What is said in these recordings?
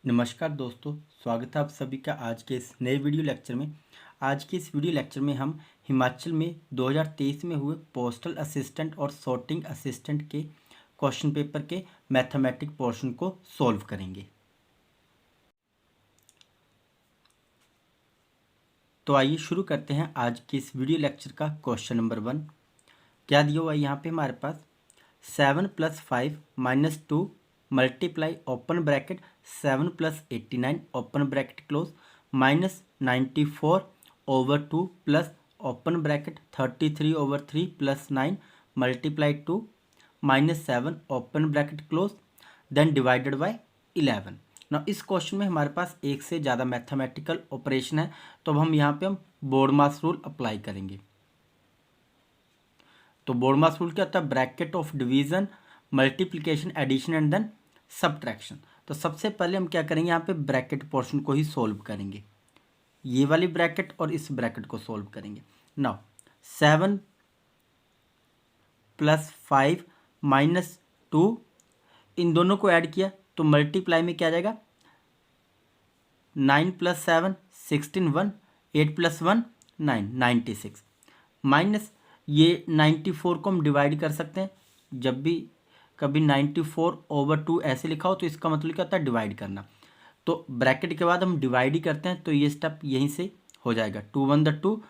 नमस्कार दोस्तों, स्वागत है आप सभी का आज के इस नए वीडियो लेक्चर में। आज के इस वीडियो लेक्चर में हम हिमाचल में 2023 में हुए पोस्टल असिस्टेंट और सॉर्टिंग असिस्टेंट के क्वेश्चन पेपर के मैथमेटिक पोर्शन को सॉल्व करेंगे। तो आइए शुरू करते हैं आज के इस वीडियो लेक्चर का क्वेश्चन नंबर 1। क्या दिया हुआ है यहाँ पे हमारे पास 7 + 5 - 2 multiply open bracket 7 + 89 open bracket close -94/2 plus open bracket 33/3 + 9 multiply 2 -7 open bracket close then divided bye 11। ना इस क्वेश्चन में हमारे पास एक से ज़्यादा मैथमेटिकल ऑपरेशन है, तो अब हम यहाँ पे हम बोर्डमास रूल अप्लाई करेंगे। तो बोर्डमास रूल क्या होता है? Bracket of division, multiplication, addition and then subtraction. तो सबसे पहले हम क्या करेंगे, यहाँ पे ब्रैकेट पोर्शन को ही सोल्व करेंगे। ये वाली ब्रैकेट और इस ब्रैकेट को सोल्व करेंगे। नाउ 7 + 5 - 2 इन दोनों को ऐड किया तो मल्टीप्लाई में क्या आ जाएगा? 9 + 7 16 1 8 + 1 9 96 माइनस ये 94 को हम डिवाइड कर सकते हैं। जब भी कभी 94/2 ऐसे लिखा हो तो इसका मतलब क्या होता है? डिवाइड करना। तो ब्रैकेट के बाद हम डिवाइड ही करते हैं, तो ये स्टेप यहीं से हो जाएगा। 2 1 द 2,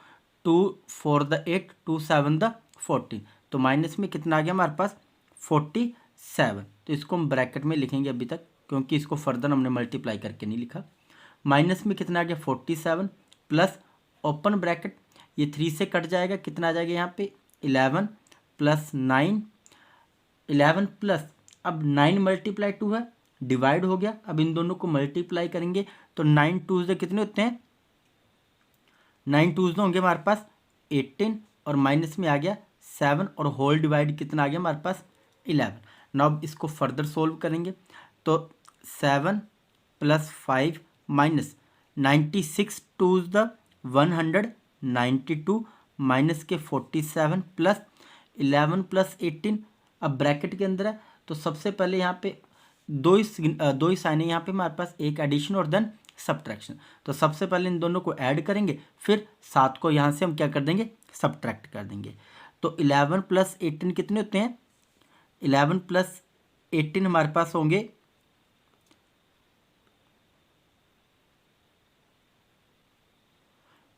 2 4 द 8, 2 7 द 14। तो माइनस में कितना आ गया हमारे पास? 47। तो इसको हम ब्रैकेट में लिखेंगे अभी तक, क्योंकि इसको फर्दर हमने मल्टीप्लाई करके नहीं लिखा। माइनस में कितना आ गया? 47 प्लस ओपन ब्रैकेट, ये 3 से कट जाएगा, कितना आ जाएगा यहाँ पे? 11 + 9 11 प्लस अब 9 × 2 है, डिवाइड हो गया। अब इन दोनों को मल्टीप्लाई करेंगे तो 9 2 कितने होते हैं? 9 2 होंगे हमारे पास 18 और माइनस में आ गया 7 और होल डिवाइड कितना आ गया हमारे पास? 11। नाउ अब इसको फर्दर सोल्व करेंगे तो 7 + 5 - 96 2 द 192 माइनस के 47 प्लस 11 + 18। अब ब्रैकेट के अंदर है तो सबसे पहले यहाँ पे दो ही साइन है यहाँ पे हमारे पास, एक एडिशन और देन सब्ट्रैक्शन। तो सबसे पहले इन दोनों को ऐड करेंगे, फिर 7 को यहाँ से हम क्या कर देंगे? सब्ट्रैक्ट कर देंगे। तो 11 + 18 कितने होते हैं? 11 + 18 हमारे पास होंगे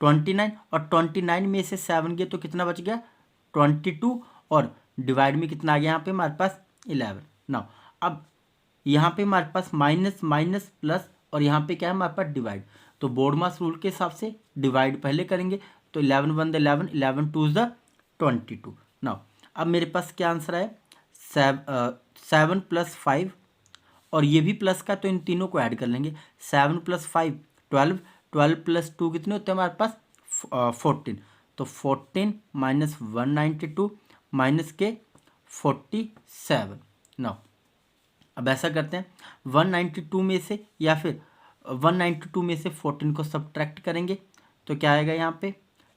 29 और 29 में से 7 गए तो कितना बच गया? 22 और डिवाइड में कितना आ गया यहाँ पे हमारे पास? 11। नाउ अब यहाँ पे हमारे पास माइनस माइनस प्लस और यहाँ पे क्या है हमारे पास? डिवाइड। तो बोर्डमास रूल के हिसाब से डिवाइड पहले करेंगे, तो 11 1 द 11, 11 2 द 22। नाउ अब मेरे पास क्या आंसर है? 7 + 5 और ये भी प्लस का, तो इन तीनों को ऐड कर लेंगे। 7 + 5 12, 12 + 2 कितने होते हैं हमारे पास? 14। तो 14 - 192 माइनस के 47। नाउ अब ऐसा करते हैं, 192 में से या फिर 192 में से 14 को सब्ट्रैक्ट करेंगे तो क्या आएगा यहाँ पे?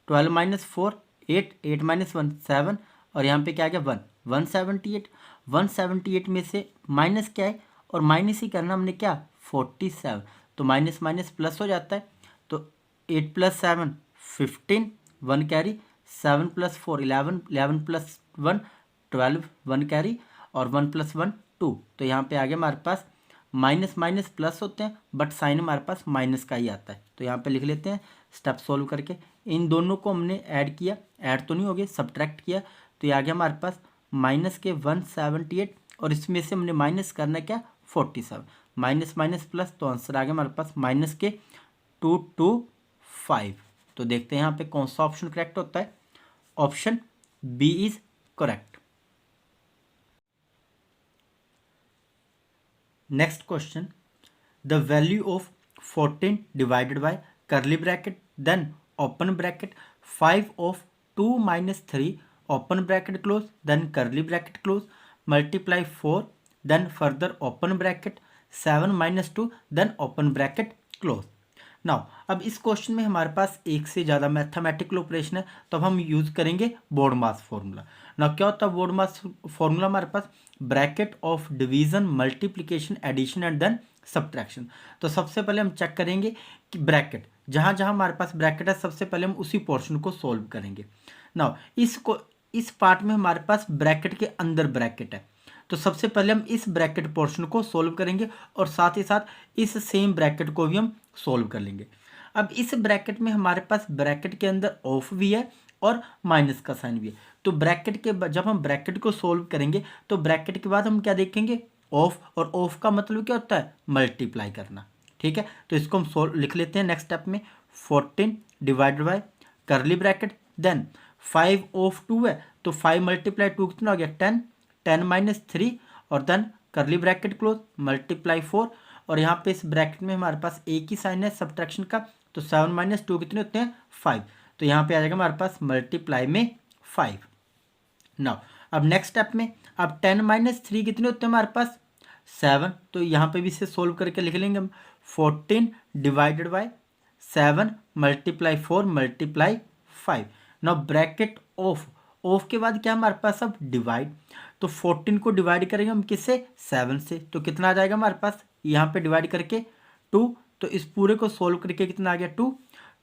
12 - 4 8, 8 - 1 7 और यहाँ पे क्या आ गया? 1 178। 178 में से माइनस क्या है? और माइनस ही करना हमने, क्या? 47। तो माइनस माइनस प्लस हो जाता है। तो 8 + 7 15, 1 कैरी, 7 + 4 11, 11 + 1 12, 1 कैरी और 1 + 1 2। तो यहाँ पे आ गया हमारे पास माइनस माइनस प्लस होते हैं, बट साइन हमारे पास माइनस का ही आता है। तो यहाँ पे लिख लेते हैं स्टेप सोल्व करके। इन दोनों को हमने ऐड किया, ऐड तो नहीं हो गया, सब्ट्रैक्ट किया, तो ये आ गया हमारे पास माइनस के 178 और इसमें से हमने माइनस करना क्या? 47। माइनस माइनस प्लस, तो आंसर आ गया हमारे पास माइनस के 225। तो देखते हैं यहाँ पे कौन सा ऑप्शन करेक्ट होता है। Option B is correct. Next question, the value of 14 divided by curly bracket then open bracket 5 of 2 - 3 open bracket close then curly bracket close multiply 4 then further open bracket 7 - 2 then open bracket close. Now अब इस question में हमारे पास एक से ज़्यादा mathematical operation है, तो अब हम यूज़ करेंगे बोर्डमास फॉर्मूला। ना क्या होता है बोर्ड मास फॉर्मूला हमारे पास, bracket of division, multiplication, addition and then subtraction. तो सबसे पहले हम चेक करेंगे कि ब्रैकेट, जहाँ जहाँ हमारे पास ब्रैकेट है सबसे पहले हम उसी पोर्शन को सोल्व करेंगे। ना इस पार्ट में हमारे पास ब्रैकेट के अंदर ब्रैकेट है, तो सबसे पहले हम इस ब्रैकेट पोर्शन को सोल्व करेंगे और साथ ही साथ इस सेम ब्रैकेट को भी हम सोल्व कर लेंगे। अब इस ब्रैकेट में हमारे पास ब्रैकेट के अंदर ऑफ भी है और माइनस का साइन भी है, तो ब्रैकेट के जब हम ब्रैकेट को सोल्व करेंगे तो ब्रैकेट के बाद हम क्या देखेंगे, ऑफ, और ऑफ का मतलब क्या होता है, मल्टीप्लाई करना। ठीक है, तो इसको हम सोल्व लिख लेते हैं नेक्स्ट स्टेप में, 14 divided by curly bracket, then 5 of 2 है तो 5 मल्टीप्लाई 2 कितना हो गया 10, 10 माइनस 3 और then curly bracket close multiply 4, और यहाँ पे इस ब्रैकेट में हमारे पास एक ही साइन है सब्ट्रैक्शन का, तो 7 माइनस 2 कितने होते हैं 5, तो यहाँ पे आ जाएगा हमारे पास मल्टीप्लाई में 5। नाउ अब नेक्स्ट स्टेप में, अब 10 माइनस 3 कितने होते हैं हमारे पास 7, तो यहाँ पे भी इसे सोल्व करके लिख लेंगे हम, 14 divided by 7 multiply 4 multiply 5। Now bracket of, of के बाद क्या हमारे पास अब डिवाइड, तो 14 को डिवाइड करेंगे हम किससे, 7 से, तो कितना आ जाएगा हमारे पास, यहाँ पे डिवाइड करके 2, तो इस पूरे को सोल्व करके कितना आ गया 2,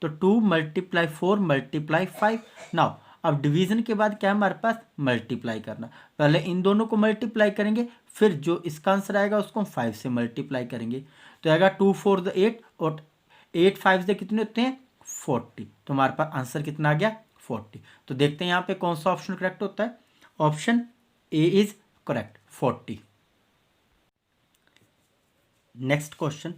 तो 2 मल्टीप्लाई 4 मल्टीप्लाई 5। नाउ अब डिवीजन के बाद क्या है हमारे पास, मल्टीप्लाई करना, पहले इन दोनों को मल्टीप्लाई करेंगे, फिर जो इसका आंसर आएगा उसको हम 5 से मल्टीप्लाई करेंगे, तो आएगा 2 4 द 8 और 8 5 से कितने होते हैं 40, तो हमारे पास आंसर कितना आ गया 40। तो देखते हैं यहाँ पे कौन सा ऑप्शन करेक्ट होता है, option A is correct 40। Next question,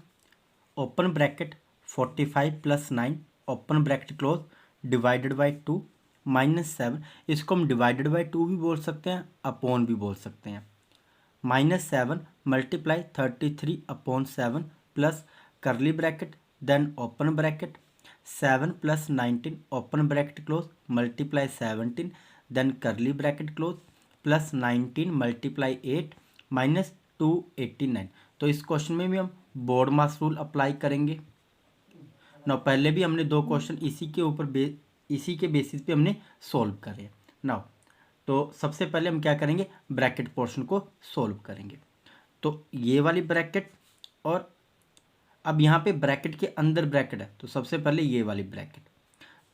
open bracket 45 plus 9 open bracket close divided by 2 minus 7, इसको हम डिवाइडेड बाई 2 भी बोल सकते हैं, अपॉन भी बोल सकते हैं, minus 7 multiply 33 upon 7 plus curly bracket then open bracket 7 plus 19 open bracket close multiply 17 then curly bracket close plus 19 multiply 8 minus 289। तो इस क्वेश्चन में भी हम बोर्ड मास रूल अप्लाई करेंगे ना, पहले भी हमने दो क्वेश्चन इसी के बेसिस पे हमने सोल्व करे ना। तो सबसे पहले हम क्या करेंगे, ब्रैकेट पोर्शन को सोल्व करेंगे, तो ये वाली ब्रैकेट, और अब यहाँ पे ब्रैकेट के अंदर ब्रैकेट है, तो सबसे पहले ये वाली ब्रैकेट,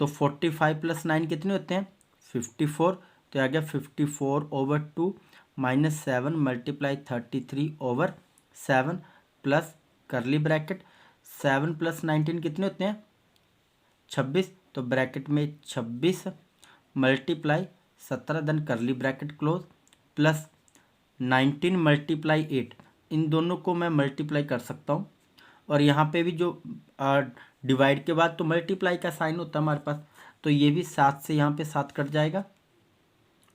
तो 45 प्लस 9 कितने होते हैं 54, तो आ गया 54/2 minus 7 multiply 33 over 7 plus curly bracket 7 plus 19 कितने होते हैं 26, तो ब्रैकेट में 26 multiply 17 then curly bracket close plus 19 multiply 8, इन दोनों को मैं मल्टीप्लाई कर सकता हूँ, और यहाँ पे भी जो डिवाइड के बाद तो मल्टीप्लाई का साइन होता है हमारे पास, तो ये भी 7 से यहाँ पे 7 कट जाएगा,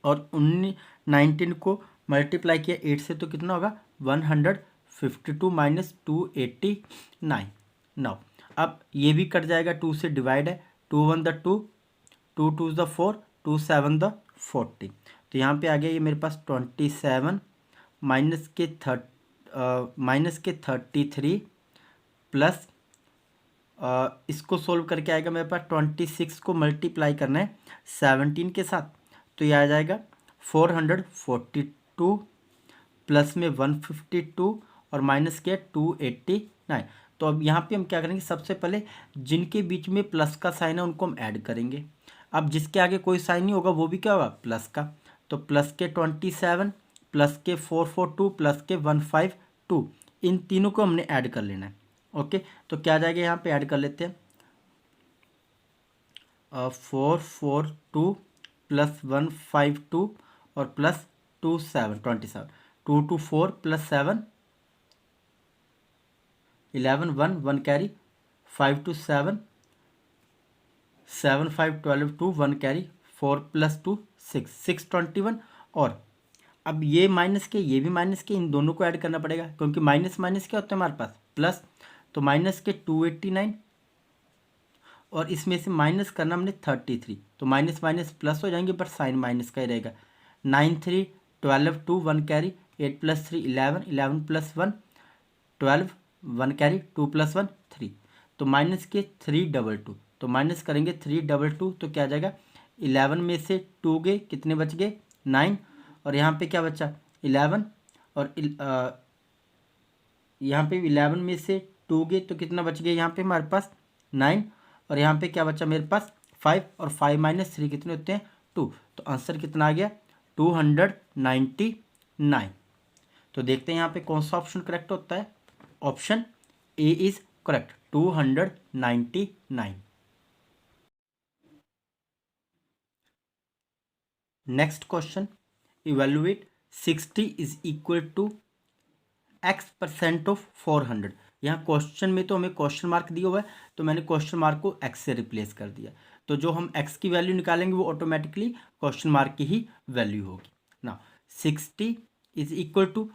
और 19 को मल्टीप्लाई किया 8 से तो कितना होगा 152 माइनस 289। नाउ अब ये भी कट जाएगा, 2 से डिवाइड है, 2 1 द 2, 2 2 द 4, 2 7 द 40, तो यहाँ पे आ गया ये मेरे पास 27 माइनस के 33 प्लस इसको सोल्व करके आएगा मेरे पास 26 को मल्टीप्लाई करना है 17 के साथ, तो ये आ जाएगा 442 प्लस में 152 और माइनस के 289। तो अब यहाँ पे हम क्या करेंगे, सबसे पहले जिनके बीच में प्लस का साइन है उनको हम ऐड करेंगे, अब जिसके आगे कोई साइन नहीं होगा वो भी क्या होगा प्लस का, तो प्लस के 27 प्लस के 442 प्लस के 152, इन तीनों को हमने ऐड कर लेना है। ओके, तो क्या आ जाएगा यहाँ पे ऐड कर लेते हैं, 442 प्लस 152 और plus 27 2 2 4 plus 7 11 1 1 carry 5 2 7 7 5 12 2 1 carry 4 plus 2 6 6 21, और अब ये माइनस के ये भी माइनस के, इन दोनों को ऐड करना पड़ेगा क्योंकि माइनस माइनस क्या होता है हमारे पास प्लस, तो माइनस के 289 और इसमें से माइनस करना हमने 33, तो माइनस माइनस प्लस हो जाएंगे बट साइन माइनस का ही रहेगा, 9 3 12 2 1 carry 8 plus 3 11 11 plus 1 12 1 carry 2 plus 1 3, तो माइनस के 322, तो माइनस करेंगे 322 तो क्या आ जाएगा 11 में से 2 गए कितने बच गए 9 और यहाँ पे क्या बचा 11 और यहाँ पे 11 में से 2 गए तो कितना बच गया यहाँ पे हमारे पास 9 और यहाँ पे क्या बचा मेरे पास 5 और 5 माइनस 3 कितने होते हैं 2। तो आंसर कितना आ गया 299। तो देखते हैं यहाँ पे कौन सा ऑप्शन करेक्ट होता है। Option A is correct 299। Next question, evaluate 60 is equal to x% of 400। यहाँ क्वेश्चन में तो हमें क्वेश्चन मार्क दिया हुआ है तो मैंने क्वेश्चन मार्क को x से रिप्लेस कर दिया। तो जो हम x की वैल्यू निकालेंगे वो ऑटोमेटिकली क्वेश्चन मार्क की ही वैल्यू होगी ना। 60 is equal to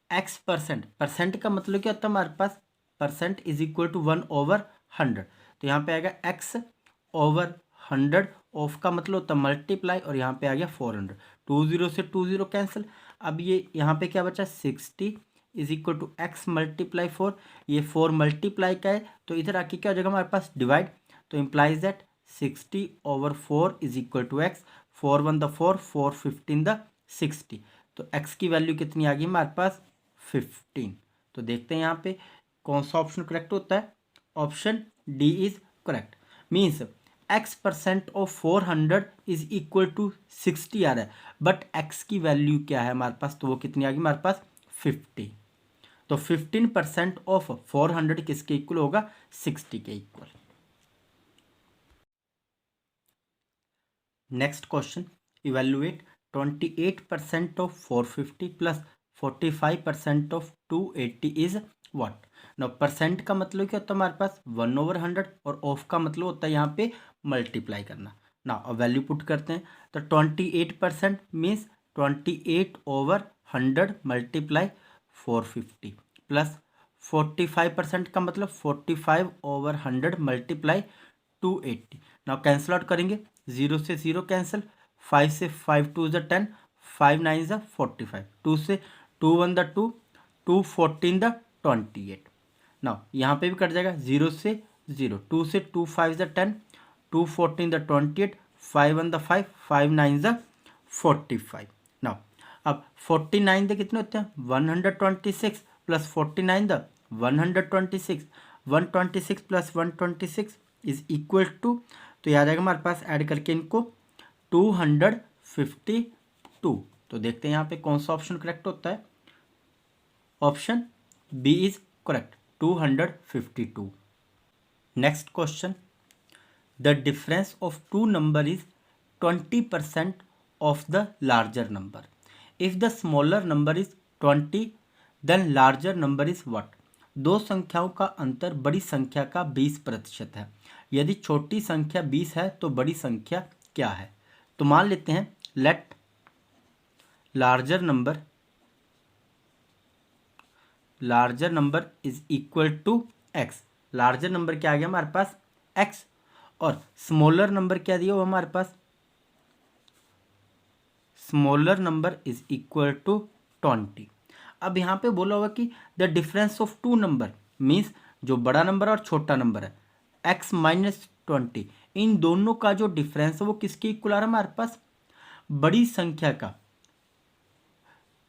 x%। Percent का मतलब क्या होता है हमारे पास, परसेंट इज इक्वल टू 1/100। तो यहाँ पे आएगा x/100 ऑफ का मतलब होता है मल्टीप्लाई और यहाँ पे आ गया 400। 20 से 20 कैंसिल। अब ये यहाँ पे क्या बचा 60 is equal to x multiply 4। ये 4 मल्टीप्लाई का है तो इधर आके क्या हो जाएगा हमारे पास डिवाइड। तो implies that 60/4 is equal to x। 4 1 द 4, 4 15 द 60। तो x की वैल्यू कितनी आ गई हमारे पास 15। तो देखते हैं यहाँ पे कौन सा ऑप्शन करेक्ट होता है। Option D is correct. Means x% of 400 is equal to 60 आ रहा है बट x की वैल्यू क्या है हमारे पास, तो वो कितनी आ गई हमारे पास 50। तो 15% ऑफ 400 किसके इक्वल होगा 60 के equal. Next question, evaluate 28% of 450 plus 45% of 280 is what. ना परसेंट का मतलब क्या होता है हमारे पास 1/100 और ऑफ का मतलब होता है यहाँ पे मल्टीप्लाई करना ना। अब वैल्यू पुट करते हैं तो 28% मीन्स 28/100 मल्टीप्लाई 450 प्लस 45% का मतलब 45/100 मल्टीप्लाई 280। नाउ कैंसिल आउट करेंगे, 0 से 0 कैंसिल, 5 से 5 2 ज़ 10, 5 9 ज़ 45, 2 से 2 1 द 2, 2 14 द 28। नाउ यहाँ पे भी कट जाएगा 0 से 0, 2 से 2 5 ज़ 10, 2 14 द 28, 5 1 द 5, 5 9 ज़ 45। नाउ अब 49 द कितने होते हैं 126 प्लस 49 द 126, 126 प्लस 126 इज इक्वल टू, तो याद आएगा हमारे पास ऐड करके इनको 252। तो देखते हैं यहाँ पे कौन सा ऑप्शन करेक्ट होता है। Option B is correct 252। Next question, the difference of two number is 20% of the larger number. If the smaller number is 20 then larger number is what. दो संख्याओं का अंतर बड़ी संख्या का 20% है। यदि छोटी संख्या 20 है तो बड़ी संख्या क्या है। तो मान लेते हैं let larger number is equal to x। Larger number क्या आ गया हमारे पास x और स्मॉलर नंबर क्या दिया हुआ हमारे पास, smaller number is equal to 20। अब यहाँ पे बोला होगा कि the difference of two number means जो बड़ा नंबर और छोटा नंबर है x माइनस 20, इन दोनों का जो डिफरेंस है वो किसके इक्वल आ रहा है हमारे पास, बड़ी संख्या का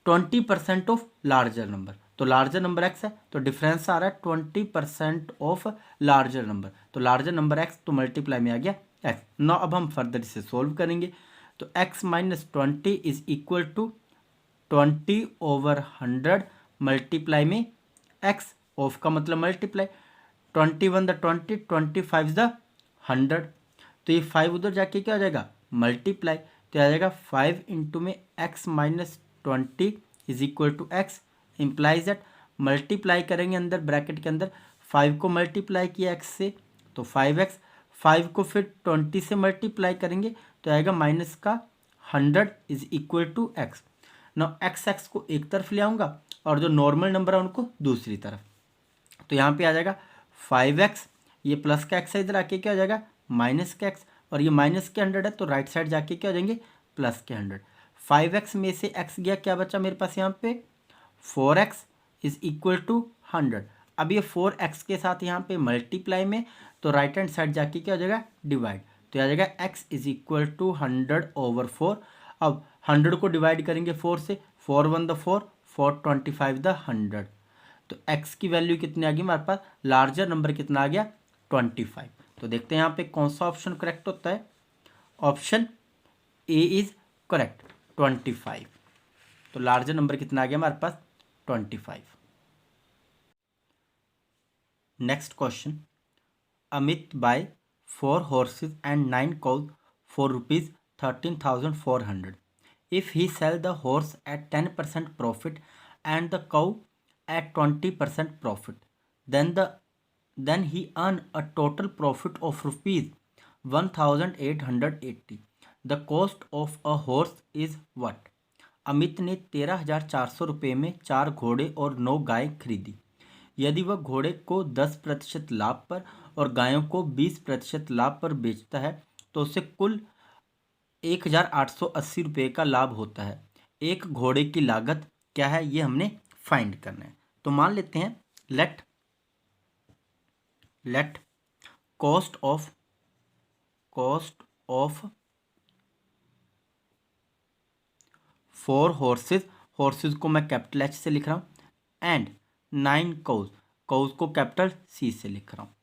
20% ऑफ लार्जर नंबर। तो लार्जर नंबर x है तो डिफरेंस आ रहा है 20% ऑफ लार्जर नंबर। तो लार्जर नंबर x तो मल्टीप्लाई में आ गया x। ना अब हम फर्दर इसे सोल्व करेंगे तो x minus 20 is equal to 20/100 multiply में x, ऑफ का मतलब मल्टीप्लाई, 21 द 20, 25 द 100। तो ये 5 उधर जाके क्या हो जाएगा मल्टीप्लाई, तो आ जाएगा 5 इंटू में x minus 20 is equal to x। Implies that multiply करेंगे अंदर ब्रैकेट के अंदर, 5 को मल्टीप्लाई किया x से तो 5x, 5 को फिर 20 से मल्टीप्लाई करेंगे तो आएगा माइनस का 100 इज इक्वल टू x। ना x को एक तरफ ले आऊँगा और जो नॉर्मल नंबर है उनको दूसरी तरफ। तो यहाँ पे आ जाएगा 5x, ये प्लस का x है इधर आके क्या हो जाएगा माइनस का x, और ये माइनस के 100 है तो राइट साइड जाके क्या हो जाएंगे प्लस के 100। 5x में से x गया, क्या बचा मेरे पास यहाँ पे 4x इज इक्वल टू 100। अब ये 4x के साथ यहाँ पे मल्टीप्लाई में तो राइट हैंड साइड जाके क्या हो जाएगा डिवाइड, तो आ जाएगा x इज इक्वल टू 100/4। अब 100 को डिवाइड करेंगे 4 से, 4 1 द 4, 4 25 द 100, तो x की वैल्यू कितनी आ गई हमारे पास, लार्जर नंबर कितना आ गया 25। तो देखते हैं यहाँ पे कौन सा ऑप्शन करेक्ट होता है। Option A is correct 25। तो लार्जर नंबर कितना आ गया हमारे पास 25। Next question, Amit buy 4 horses and 9 cows for rupees 13,400. If he sell the horse at 10% profit and the cow at 20% profit, then he earn a total profit of rupees 1,880. The cost of a horse is what? Amit ने 13,400 रुपये में 4 घोड़े और 9 गाय खरीदी। यदि वह घोड़े को 10% लाभ पर और गायों को 20% लाभ पर बेचता है तो उसे कुल 1,880 रुपये का लाभ होता है। एक घोड़े की लागत क्या है, ये हमने फाइंड करना है। तो मान लेते हैं लेट कॉस्ट ऑफ 4 horses को मैं कैपिटल H से लिख रहा हूँ, एंड 9 cows को कैपिटल C से लिख रहा हूँ,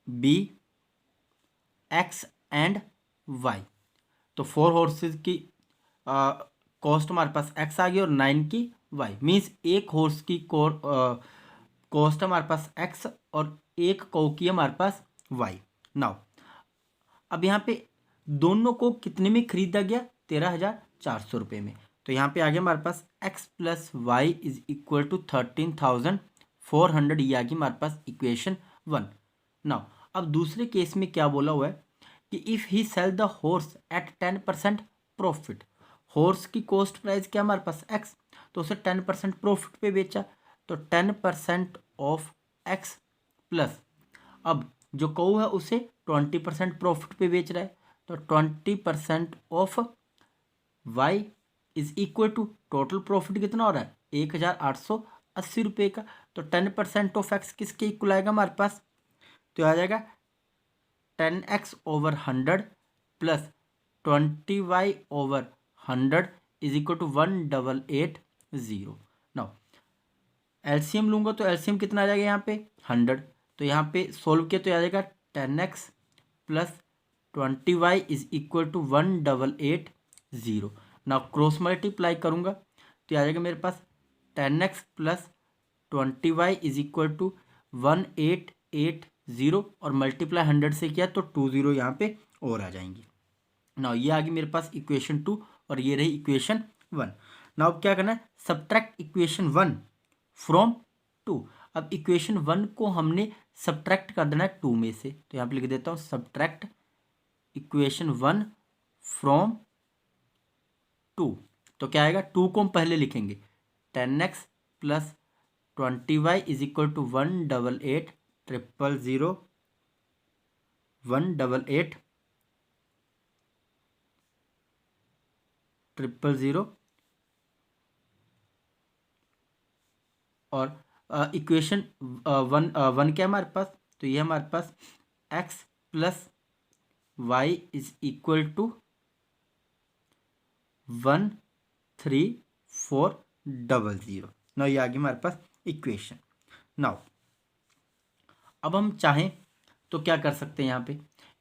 B X एंड Y। तो 4 horses की कॉस्ट हमारे पास X आ गई और 9 की Y, मीन्स एक हॉर्स की कॉस्ट हमारे पास X और एक कौ की हमारे पास Y। नाउ अब यहाँ पे दोनों को कितने में खरीदा गया, 13,400 रुपये में। तो यहाँ पे आ गया हमारे पास x plus y is equal to 13,400, ये आ गई हमारे पास इक्वेशन 1। नाउ अब दूसरे केस में क्या बोला हुआ है कि if he sell the horse at 10% profit, horse की कॉस्ट प्राइस क्या हमारे पास x, तो उसे 10% प्रॉफिट पे बेचा, तो 10% ऑफ x प्लस अब जो कौ है उसे 20% प्रॉफिट पे बेच रहा है, तो 20% of y is equal to total profit कितना हो रहा है 1,880 रुपये का। तो 10% ऑफ x किसके इक्वल आएगा हमारे पास, तो आ जाएगा 10x over 100 plus 20y over 100 is equal to 1,880। Now LCM लूंगा तो एलसीएम कितना आ जाएगा यहाँ पे 100, तो यहाँ पे सोल्व किया तो आ जाएगा 10x plus 20y is equal to 1,880। ना क्रॉस मल्टीप्लाई करूँगा तो आ जाएगा मेरे पास 10x plus 20y is equal to 1,880 और मल्टीप्लाई 100 से किया तो 20 यहाँ पे और आ जाएंगी। ना ये आ गई मेरे पास इक्वेशन 2 और ये रही इक्वेशन 1। ना अब क्या करना है, सब्ट्रैक्ट इक्वेशन 1 फ्रॉम 2। अब इक्वेशन 1 को हमने सब्ट्रैक्ट कर देना है 2 में से, तो यहाँ पे लिख देता हूँ सब्ट्रैक्ट इक्वेशन 1 फ्रॉम 2। तो क्या आएगा, 2 को हम पहले लिखेंगे 10x plus 20y is equal to 1,880 और इक्वेशन 1 क्या है हमारे पास, तो ये हमारे पास x plus y is equal to 1,3,4,0,0। Now ये आ गई हमारे पास इक्वेशन। नाउ अब हम चाहें तो क्या कर सकते हैं, यहाँ पे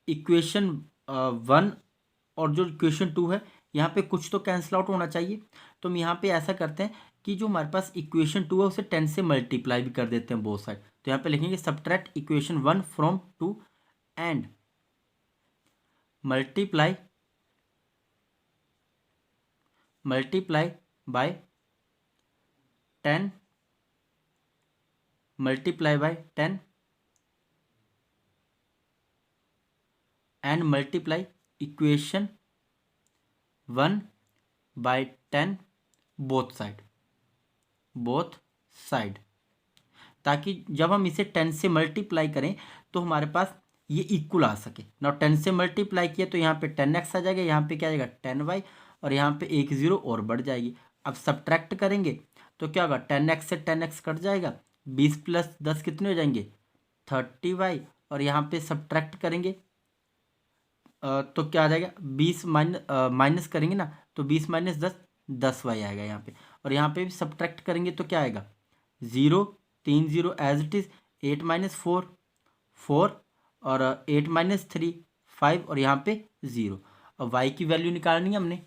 इक्वेशन 1 और जो इक्वेशन 2 है यहाँ पे कुछ तो कैंसिल आउट होना चाहिए। तो हम यहाँ पे ऐसा करते हैं कि जो हमारे पास इक्वेशन 2 है उसे 10 से मल्टीप्लाई भी कर देते हैं बोथ साइड। तो यहाँ पे लिखेंगे subtract equation 1 from 2 and multiply by 10 and multiply equation 1 by 10 both side, ताकि जब हम इसे 10 से मल्टीप्लाई करें तो हमारे पास ये इक्वल आ सके। ना 10 से मल्टीप्लाई किया तो यहाँ पे 10x आ जाएगा, यहाँ पे क्या आएगा 10y और यहाँ पे एक 0 और बढ़ जाएगी। अब सब्ट्रैक्ट करेंगे तो क्या होगा, 10x से 10x कट जाएगा, 20 प्लस 10 कितने हो जाएंगे 30y और यहाँ पे सब्ट्रैक्ट करेंगे तो क्या आ जाएगा 20 माइनस करेंगे ना, तो 20 माइनस 10 10y आएगा यहाँ पे। और यहाँ पे भी सब्ट्रैक्ट करेंगे तो क्या आएगा 0 3 0 एज इट इज़ 8 माइनस 4 4 और 8 माइनस 3 5 और यहाँ पे 0। अब y की वैल्यू निकालनी है हमने,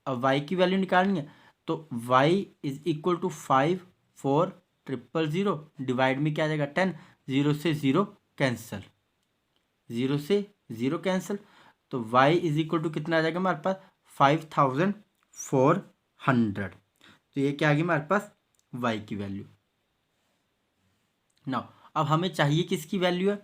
अब y की वैल्यू निकालनी है तो y is equal to 5 4 0 0 divide में क्या आ जाएगा 10, 0 से 0 कैंसिल, 0 से 0 कैंसिल, तो y इज इक्वल टू कितना आ जाएगा हमारे पास 5400। तो ये क्या आ गया हमारे पास y की वैल्यू। नाउ अब हमें चाहिए किसकी वैल्यू है,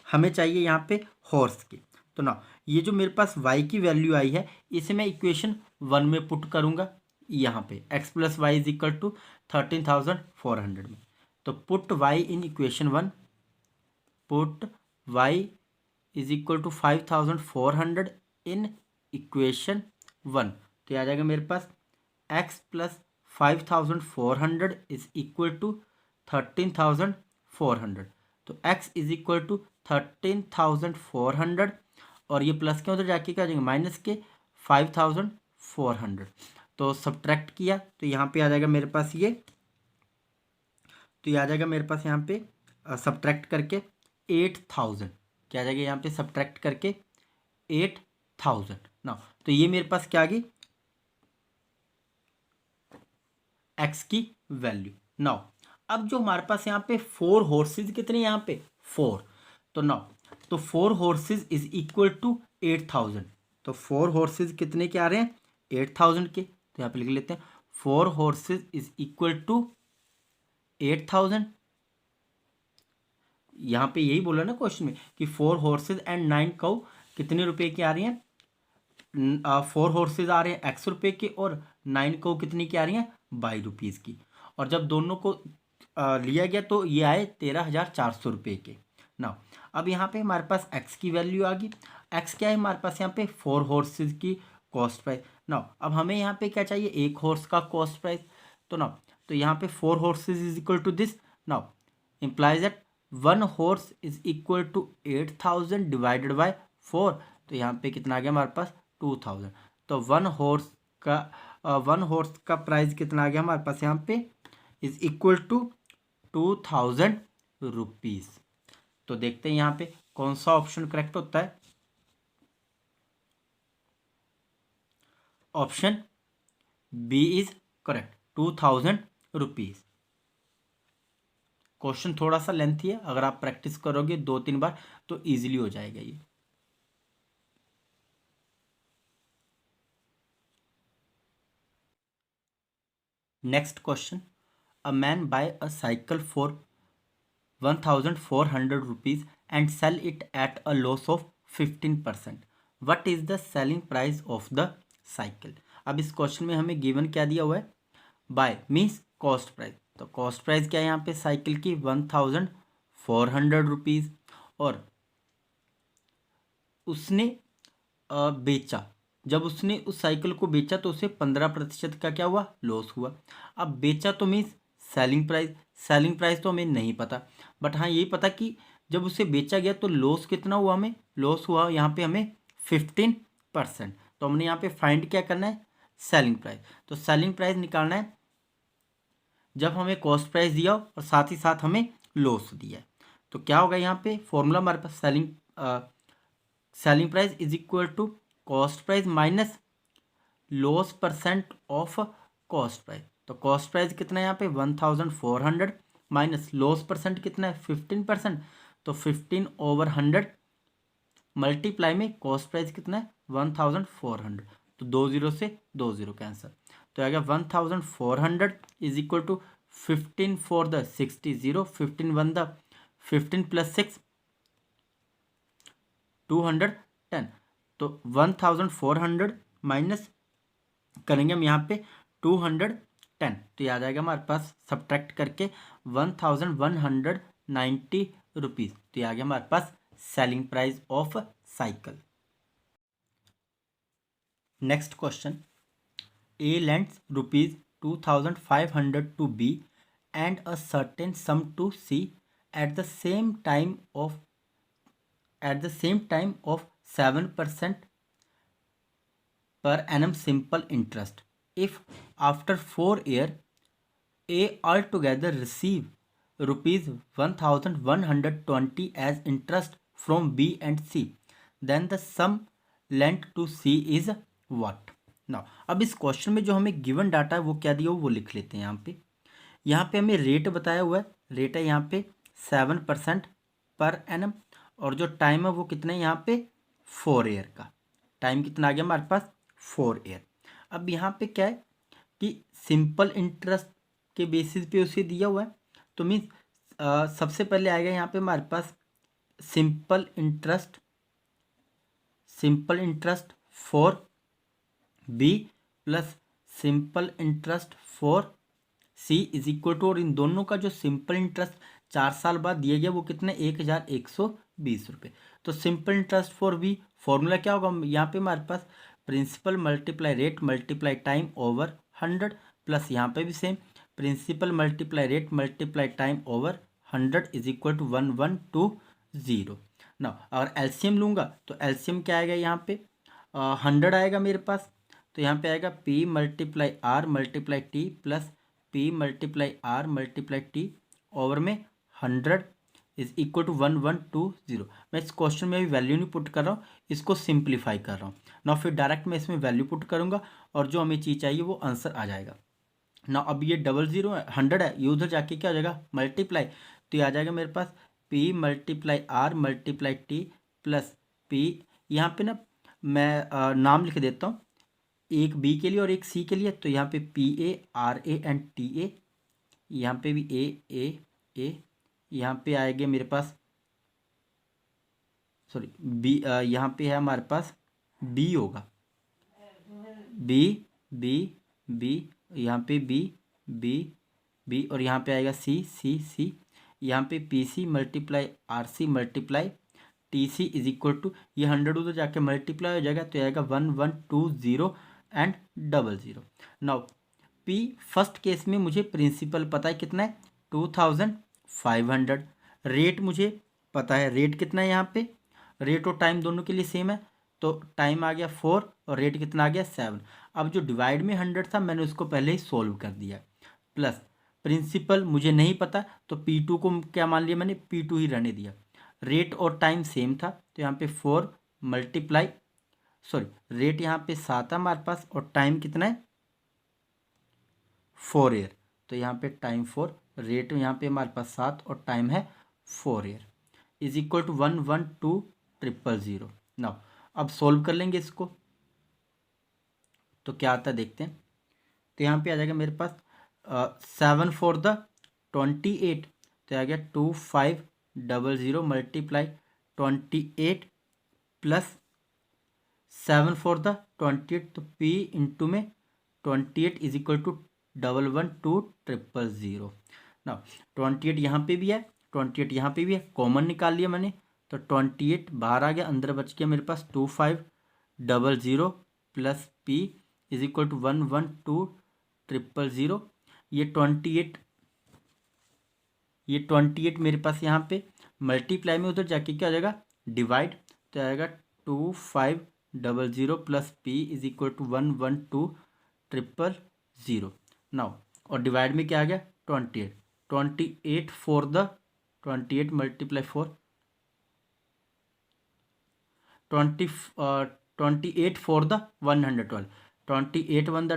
हमें चाहिए यहाँ पे हॉर्स की। तो ना ये जो मेरे पास y की वैल्यू आई है इसे मैं इक्वेशन 1 में पुट करूँगा, यहाँ पे x plus y is equal to 13,400 में। तो put y in equation 1, put y is equal to 5,400 in equation 1। तो ये आ जाएगा मेरे पास x plus 5,400 is equal to 13,400। तो x इज इक्वल टू 13,400 और ये प्लस के उधर जाके क्या आ जाएगा माइनस के 5,400। तो सब्ट्रैक्ट किया तो यहाँ पे आ जाएगा मेरे पास ये, तो ये आ जाएगा मेरे पास यहाँ पे सब्ट्रैक्ट करके 8,000, क्या आ जाएगा यहाँ पे सब्ट्रैक्ट करके 8,000 ना। तो ये मेरे पास क्या आ गई x की वैल्यू। नाउ अब जो हमारे पास यहाँ पे 4 हॉर्सेज कितने यहाँ पे 4, तो नाउ तो 4 हॉर्सेज इज इक्वल टू 8,000। तो 4 हॉर्सेज कितने के आ रहे हैं 8,000 के, तो यहाँ पे लिख लेते हैं 4 हॉर्सेज इज इक्वल टू 8,000। यहाँ पे यही बोला ना क्वेश्चन में कि 4 हॉर्सेज एंड 9 काउ कितने रुपए की आ रही हैं, 4 हॉर्सेज आ रहे हैं x रुपये के और 9 काउ कितने की आ रही हैं 22 रुपीज़ की। और जब दोनों को लिया गया तो ये आए 13,400 रुपये के। ना अब यहाँ पे हमारे पास x की वैल्यू आ गई, x क्या है हमारे पास यहाँ पे 4 हॉर्सेज की कॉस्ट प्राइस। ना अब हमें यहाँ पे क्या चाहिए एक हॉर्स का कॉस्ट प्राइस। तो ना तो यहाँ पे 4 horses is equal to this, now implies that 1 horse is equal to 8,000 divided by 4। तो यहाँ पे कितना आ गया हमारे पास 2,000। तो 1 हॉर्स का प्राइस कितना आ गया हमारे पास यहाँ पे इज इक्वल टू 2,000 रुपीज़। तो देखते हैं यहाँ पे कौन सा ऑप्शन करेक्ट होता है। Option B is correct 2,000 rupees. Question थोड़ा सा लेंथी है, अगर आप प्रैक्टिस करोगे 2-3 बार तो इजीली हो जाएगा ये। Next question, a man buy a cycle for 1,400 rupees and sell it at a loss of 15%। What is the selling price of the cycle. अब इस क्वेश्चन में हमें गिवन क्या दिया हुआ है बाय मीन्स कॉस्ट प्राइस। तो कॉस्ट प्राइस क्या है यहाँ पे साइकिल की 1,400 रुपीज़ और उसने बेचा, जब उसने उस साइकिल को बेचा तो उसे 15% का क्या हुआ लॉस हुआ। अब बेचा तो मीन्स सेलिंग प्राइस तो हमें नहीं पता, बट हाँ यही पता कि जब उसे बेचा गया तो लॉस कितना हुआ, हमें लॉस हुआ यहाँ पे हमें 15%। तो हमने यहाँ पे फाइंड क्या करना है सेलिंग प्राइस। तो सेलिंग प्राइस निकालना है जब हमें कॉस्ट प्राइस दिया हो और साथ ही साथ हमें लॉस दिया है। तो क्या होगा यहाँ पे फॉर्मूला हमारे पास selling price is equal to cost price minus loss percent of cost price. तो कॉस्ट प्राइस कितना है यहाँ पे 1,400 माइनस लॉस परसेंट कितना है 15%। तो 15/100 मल्टीप्लाई में कॉस्ट प्राइस कितना है 1,400। तो 2 0 से 2 0 कैंसर। तो आ गया 1,400 इज इक्वल टू 15 4 द 60 0 15 1 द 15 प्लस 6 210। तो 1,400 माइनस करेंगे हम यहाँ पे 210, तो ये आ जाएगा हमारे पास सब्ट्रैक्ट करके 1,190 रुपीज़। तो ये आ गया हमारे पास selling price of cycle. Next question, A lends ₹2,500 to B and a certain sum to C at the same time of 7% per annum simple interest. If after 4 years A altogether receive rupees 1120 as interest from B and C, then the sum lent to C is what? Now अब इस question में जो हमें given data है वो क्या दिया हो वो लिख लेते हैं। यहाँ पे हमें रेट बताया हुआ है, रेट है यहाँ पे 7% पर एनम, और जो टाइम है वो कितना है यहाँ पे 4 ईयर का। टाइम कितना आ गया हमारे पास 4 ईयर। अब यहाँ पे क्या है कि सिंपल इंटरेस्ट के बेसिस पे उसे दिया हुआ है, तो मीन्स सबसे पहले आएगा यहाँ पे हमारे पास simple interest for B plus simple interest for C is equal to, और इन दोनों का जो सिंपल इंटरेस्ट 4 साल बाद दिया गया वो कितने 1120 रुपये। तो simple interest for B formula क्या होगा, यहाँ पे हमारे पास principal multiply rate multiply time over 100, plus यहाँ पे भी same principal multiply rate multiply time over 100 is equal to 1120। ना अगर एलसीएम लूँगा तो एलसीएम क्या आएगा यहाँ पे 100 आएगा मेरे पास, तो यहाँ पे आएगा P multiply R multiply T plus P multiply R multiply T over में 100 इज इक्वल टू 1120। मैं इस क्वेश्चन में भी वैल्यू नहीं पुट कर रहा हूँ, इसको सिंप्लीफाई कर रहा हूँ ना, फिर डायरेक्ट मैं इसमें वैल्यू पुट करूँगा और जो हमें चीज़ चाहिए वो आंसर आ जाएगा ना। अब ये 00 है 100 है, ये उधर जाके क्या हो जाएगा मल्टीप्लाई, तो ये आ जाएगा मेरे पास P multiply R multiply T plus P, यहाँ पे ना मैं नाम लिख देता हूँ, एक बी के लिए और एक सी के लिए, तो यहाँ पे PA RA एंड TA, यहाँ पे भी A, यहाँ पे आएंगे मेरे पास सॉरी बी, यहाँ पे है हमारे पास B होगा, B, यहाँ पे B और यहाँ पे आएगा C, यहाँ पे PC multiply RC multiply TC is equal to, ये 100 उधर जाके मल्टीप्लाई हो जाएगा तो आएगा 1120 and 00। Now P first case में मुझे प्रिंसिपल पता है कितना है 2500, रेट मुझे पता है, रेट कितना है यहाँ पे, रेट और टाइम दोनों के लिए सेम है, तो टाइम आ गया 4 और रेट कितना आ गया 7। अब जो डिवाइड में 100 था मैंने उसको पहले ही सोल्व कर दिया, प्लस प्रिंसिपल मुझे नहीं पता तो P2 को क्या मान लिया मैंने, P2 ही रहने दिया। रेट और टाइम सेम था तो यहाँ पे 4 मल्टीप्लाई रेट यहाँ पे 7 है हमारे पास और टाइम कितना है 4 ईयर, तो यहाँ पे टाइम 4, रेट यहाँ पे हमारे पास 7 और टाइम है 4 year is equal to 112000। Now अब सोल्व कर लेंगे इसको, तो क्या आता है देखते हैं। तो यहाँ पे आ जाएगा मेरे पास 7 for the 28, तो आ गया 2500 मल्टीप्लाई 28 प्लस 7 for the 28, तो P इंटू में 28 इज इक्वल टू 112000। ना 28 यहाँ पे भी है 28 यहाँ पे भी है, कॉमन निकाल लिया मैंने, तो 28 बाहर आ गया, अंदर बच गया मेरे पास 2500 plus P is equal to 112000। ये 28 मेरे पास यहाँ पे मल्टीप्लाई में उधर जाके क्या हो जाएगा डिवाइड, तो आएगा 2500 plus P is equal to 112000। Now और डिवाइड में क्या आ गया 28 फॉर द 28 मल्टीप्लाई 4 28 फॉर द 112, 28 1 द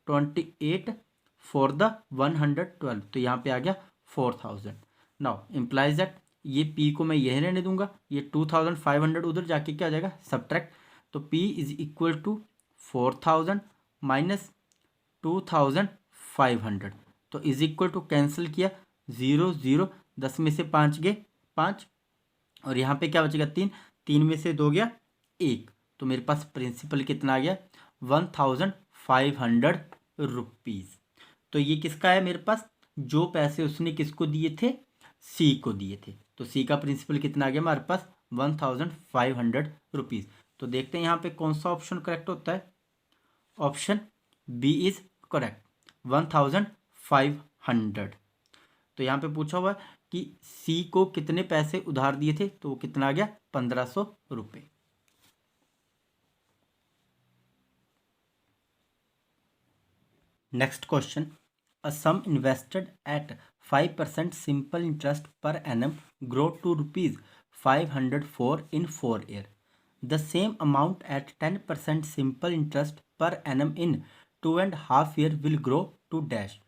28 फॉर द 112, तो यहाँ पे आ गया 4000। नाउ इम्प्लाइज दैट ये P को मैं यही रहने दूंगा, ये 2500 उधर जाके क्या आ जाएगा सब्ट्रैक्ट, तो P is equal to 4000 minus 2500, तो इज इक्वल टू कैंसिल किया 0 0, 10 में से 5 गए 5 और यहाँ पे क्या बचेगा 3 में से 2 गया 1, तो मेरे पास प्रिंसिपल कितना आ गया 1500 रुपीज़। तो ये किसका है मेरे पास, जो पैसे उसने किसको दिए थे सी को दिए थे, तो सी का प्रिंसिपल कितना आ गया हमारे पास 1500 रुपीज़। तो देखते हैं यहाँ पे कौन सा ऑप्शन करेक्ट होता है, ऑप्शन बी इज करेक्ट 1500। तो यहाँ पे पूछा हुआ है कि सी को कितने पैसे उधार दिए थे, तो वो कितना आ गया 1500 रुपये। Next question, a sum invested at 5% simple interest per annum grow to ₹504 in 4 years. The same amount at 10% simple interest per annum in 2.5 years will grow to dash.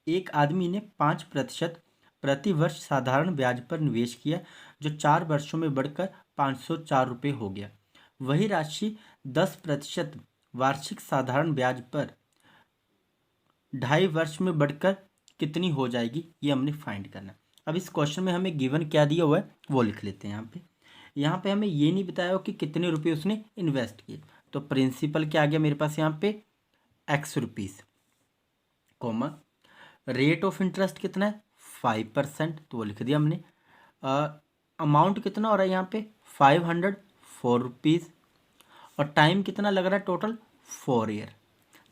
एक आदमी ने 5% प्रति वर्ष साधारण ब्याज पर निवेश किया जो 4 वर्षों में बढ़कर ₹504 हो गया। वही राशि 10% वार्षिक साधारण ब्याज पर 2.5 वर्ष में बढ़कर कितनी हो जाएगी, ये हमने फाइंड करना। अब इस क्वेश्चन में हमें गिवन क्या दिया हुआ है वो लिख लेते हैं। यहाँ पे हमें ये नहीं बताया हो कि कितने रुपए उसने इन्वेस्ट किए, तो प्रिंसिपल क्या आ गया मेरे पास यहाँ पे x rupees, comma rate of interest कितना है 5%, तो वो लिख दिया हमने। अमाउंट कितना हो रहा है यहाँ पे 504 रुपीज़, और टाइम कितना लग रहा है टोटल 4 ईयर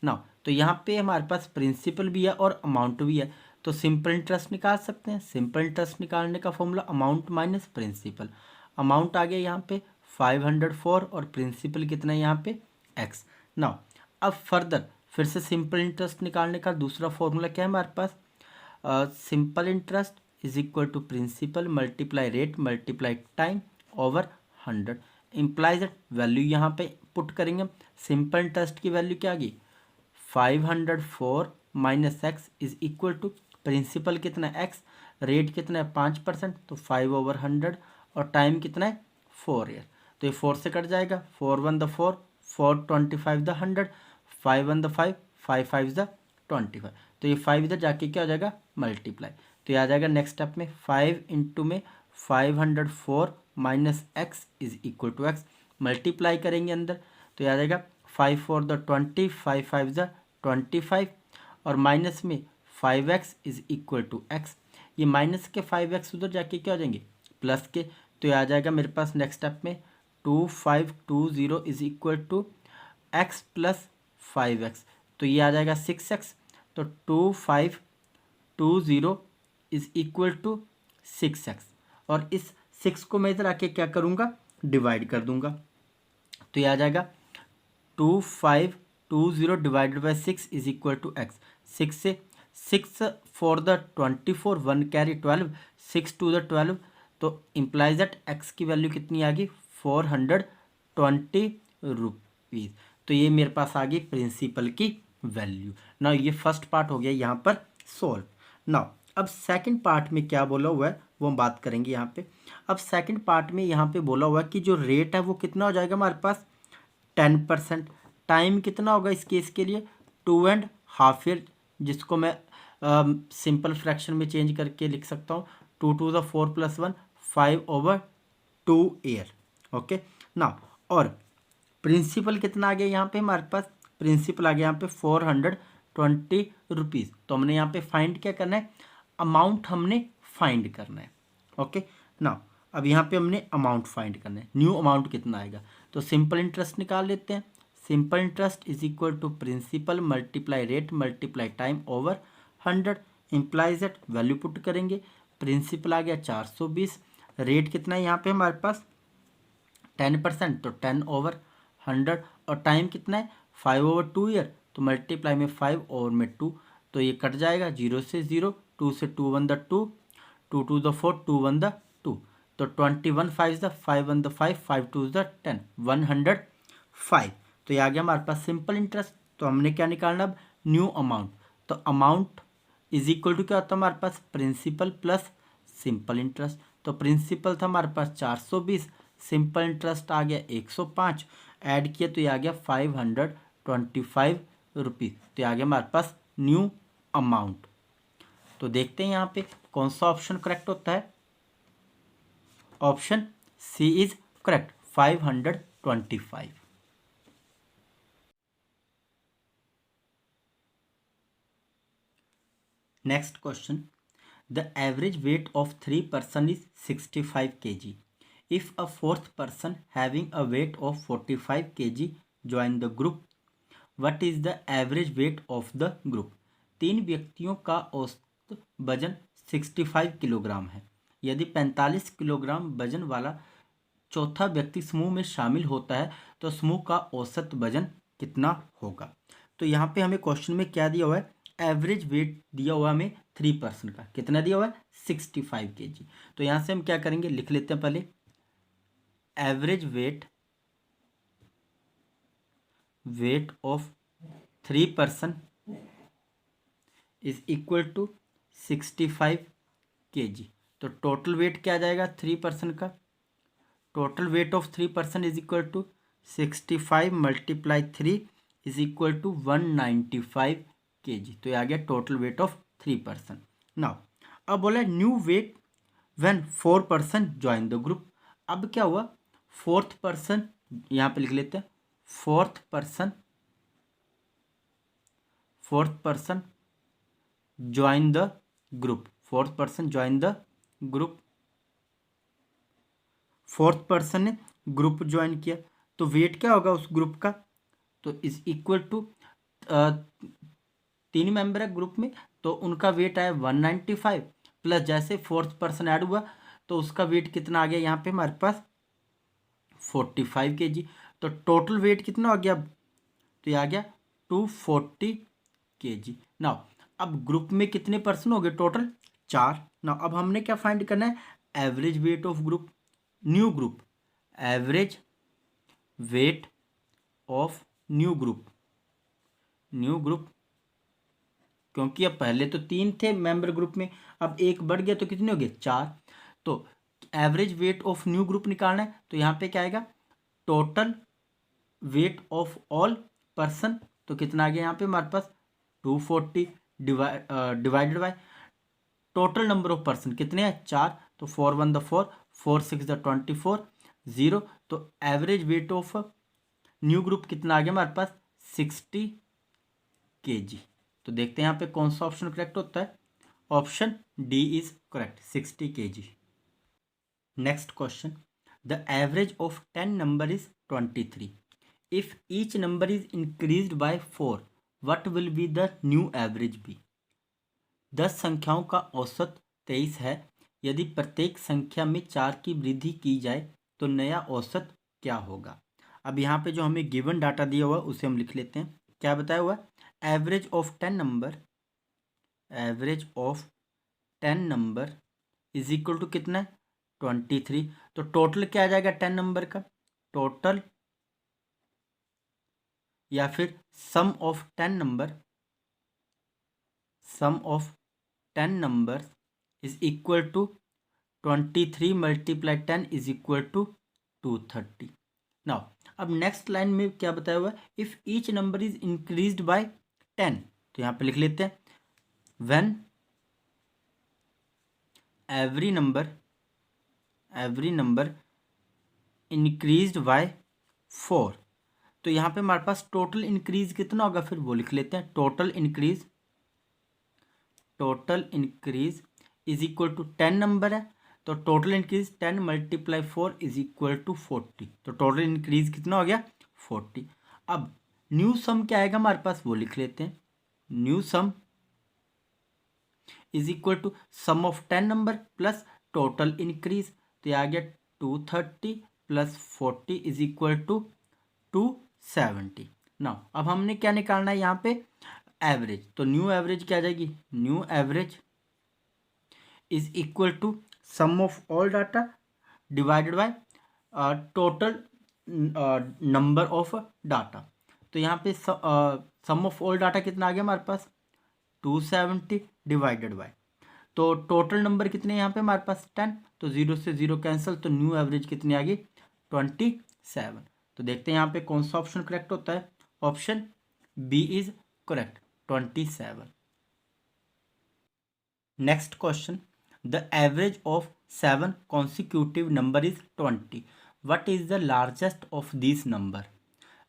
ना। तो यहाँ पे हमारे पास प्रिंसिपल भी है और अमाउंट भी है, तो सिंपल इंटरेस्ट निकाल सकते हैं। सिंपल इंटरेस्ट निकालने का formula amount minus principal. Amount आ गया यहाँ पे 504 और प्रिंसिपल कितना है यहाँ पे x ना। अब फर्दर फिर से सिंपल इंटरेस्ट निकालने का दूसरा फॉर्मूला क्या है हमारे पास, simple interest is equal to principal multiply rate multiply time over 100 implies value यहाँ पे पुट करेंगे। सिंपल इंटरेस्ट की वैल्यू क्या आ गई 504 minus x is equal to principal कितना है x, रेट कितना है 5%, तो 5/100, और टाइम कितना है 4 ईयर। तो ये 4 से कट जाएगा, 4 1 द 4, 4 25 द 100, 5 1 द 5, 5 5 द 25, तो ये 5 इधर जाके क्या हो जाएगा मल्टीप्लाई। तो ये आ जाएगा नेक्स्ट स्टेप में 5 इंटू में 504 minus x is equal to x, multiply करेंगे अंदर, तो ये आ जाएगा 5 4 द 20, 5 5 द 25, और माइनस में 5x is equal to x. ये माइनस के 5x उधर जाके क्या हो जाएंगे प्लस के, तो ये आ जाएगा मेरे पास नेक्स्ट स्टेप में 2520 is equal to x plus 5x, तो ये आ जाएगा 6x, तो 2520 इज इक्वल टू 6x, और इस 6 को मैं इधर आके क्या करूँगा डिवाइड कर दूंगा, तो ये आ जाएगा 2520 divided by 6 is equal to x. 6 से 6 फॉर द 24, 1 कैरी 12, 6 टू द 12, तो इम्प्लाइज दैट एक्स की वैल्यू कितनी आ गई 420 रुपीज़। तो ये मेरे पास आ गई प्रिंसिपल की वैल्यू ना। ये फर्स्ट पार्ट हो गया यहाँ पर सॉल्व ना। अब सेकंड पार्ट में क्या बोला हुआ है वो हम बात करेंगे यहाँ पे। अब सेकंड पार्ट में यहाँ पे बोला हुआ है कि जो रेट है वो कितना हो जाएगा हमारे पास 10%। टाइम कितना होगा इस केस के लिए 2.5 ईयर, जिसको मैं सिंपल फ्रैक्शन में चेंज करके लिख सकता हूँ 2 to the 4 + 1 5/2 ईयर। ओके ना। और प्रिंसिपल कितना आ गया यहाँ पे हमारे पास, प्रिंसिपल आ गया यहाँ पे 420 रुपीज़। तो हमने यहाँ पे फाइंड क्या करना है, अमाउंट हमने फाइंड करना है। ओके ना। अब यहाँ पे हमने अमाउंट फाइंड करना है, न्यू अमाउंट कितना आएगा, तो सिंपल इंटरेस्ट निकाल लेते हैं। Simple interest is equal to principal multiply rate multiply time over 100 implies at value put करेंगे। प्रिंसिपल आ गया 420, रेट कितना है यहाँ पे हमारे पास 10%, तो 10/100, और टाइम कितना है 5/2 ईयर, तो मल्टीप्लाई में 5 और में 2, तो ये कट जाएगा 0 से 0, 2 से 2 1 द 2, 2 2 द 4, 2 1 द 2, तो 21 5 द 5 1 द 5, 5 2 द 10, 105। तो ये आ गया हमारे पास सिंपल इंटरेस्ट। तो हमने क्या निकालना अब न्यू अमाउंट, तो अमाउंट इज इक्वल टू क्या होता है हमारे पास प्रिंसिपल प्लस सिंपल इंटरेस्ट। तो प्रिंसिपल था हमारे पास 420, सिंपल इंटरेस्ट आ गया 105, ऐड किया तो ये आ गया 525 रुपीज़। तो ये आ गया हमारे पास न्यू अमाउंट। तो देखते हैं यहाँ पे कौन सा ऑप्शन करेक्ट होता है। Option C is correct 525। Next question, the average weight of 3 person इज 65 kg. If a fourth person having a weight of 45 kg join the group, what is the average weight of the group? 3 व्यक्तियों का औसत वजन 65 kilogram है। यदि 45 kilogram वजन वाला चौथा व्यक्ति समूह में शामिल होता है तो समूह का औसत वजन कितना होगा। तो यहाँ पे हमें क्वेश्चन में क्या दिया हुआ है, एवरेज वेट दिया हुआ हमें 3% का, कितना दिया हुआ है 65 kg। तो यहाँ से हम क्या करेंगे, लिख लेते हैं पहले average weight of 3% is equal to 65 kg। तो टोटल वेट क्या आ जाएगा 3% का, total weight of 3% is equal to 65 multiply 3 is equal to 195 kg। तो ये आ गया टोटल वेट ऑफ 3%। नाउ अब बोला new weight when 4% join the group. अब क्या हुआ, फोर्थ पर्सन, यहाँ पे लिख लेते हैं fourth person join the group, fourth person join the group, fourth person ने ग्रुप ज्वाइन किया, तो वेट क्या होगा उस ग्रुप का, तो इज इक्वल टू 3 मेंबर है ग्रुप में, तो उनका वेट आया 195 प्लस जैसे फोर्थ पर्सन ऐड हुआ तो उसका वेट कितना आ गया यहाँ पे हमारे पास 45 kg। तो टोटल वेट कितना हो गया, तो ये आ गया 240 kg। नाउ अब ग्रुप में कितने पर्सन हो गए टोटल 4। नाउ अब हमने क्या फाइंड करना है, average weight of group, new group, average weight of new group, क्योंकि अब पहले तो 3 थे मेंबर ग्रुप में, अब एक बढ़ गया तो कितने हो गए 4। तो average weight of new group निकालना है, तो यहाँ पे क्या आएगा total weight of all person, तो कितना आ गया यहाँ पे हमारे पास 240 divided by total number of person कितने हैं 4, तो 4 1 द 4, 4 6 द 24, 0। तो average weight of new group कितना आ गया हमारे पास 60 kg। तो देखते हैं यहाँ पे कौन सा ऑप्शन करेक्ट होता है, option D is correct 60 kg। Next question, the average of 10 number is 23। If each number is increased by 4 what will be the new average be. 10 संख्याओं का औसत 23 है, यदि प्रत्येक संख्या में 4 की वृद्धि की जाए तो नया औसत क्या होगा। अब यहाँ पे जो हमें गिवन डाटा दिया हुआ है उसे हम लिख लेते हैं, क्या बताया हुआ है, average of 10 number is equal to कितना है 23। तो टोटल क्या आ जाएगा 10 नंबर का, टोटल या फिर sum of 10 number is equal to 23 multiply 10 is equal to 230। Now अब नेक्स्ट लाइन में क्या बताया हुआ है, if each number is increased by 10, तो यहाँ पे लिख लेते हैं when every number increased by 4। तो यहाँ पे हमारे पास टोटल इंक्रीज कितना होगा, फिर वो लिख लेते हैं total increase is equal to 10 number है, तो total increase 10 multiply 4 is equal to 40। तो टोटल इंक्रीज कितना हो गया 40। अब न्यू सम क्या आएगा हमारे पास वो लिख लेते हैं, new sum is equal to sum of 10 number plus total increase, तो ये आ गया 230 plus 40 is equal to 270। Now अब हमने क्या निकालना है यहाँ पे एवरेज, तो न्यू एवरेज क्या आ जाएगी, new average is equal to sum of all data divided by total number of data. तो यहाँ पे सम ऑफ ऑल डाटा कितना आ गया हमारे पास 270 डिवाइडेड बाय, तो टोटल नंबर कितने यहाँ पे हमारे पास 10, तो 0 से 0 कैंसिल, तो न्यू एवरेज कितनी आ गई 27। तो देखते हैं यहाँ पे कौन सा ऑप्शन करेक्ट होता है, option B is correct 27। Next question, the average of 7 consecutive number is 20, what is the largest of this number.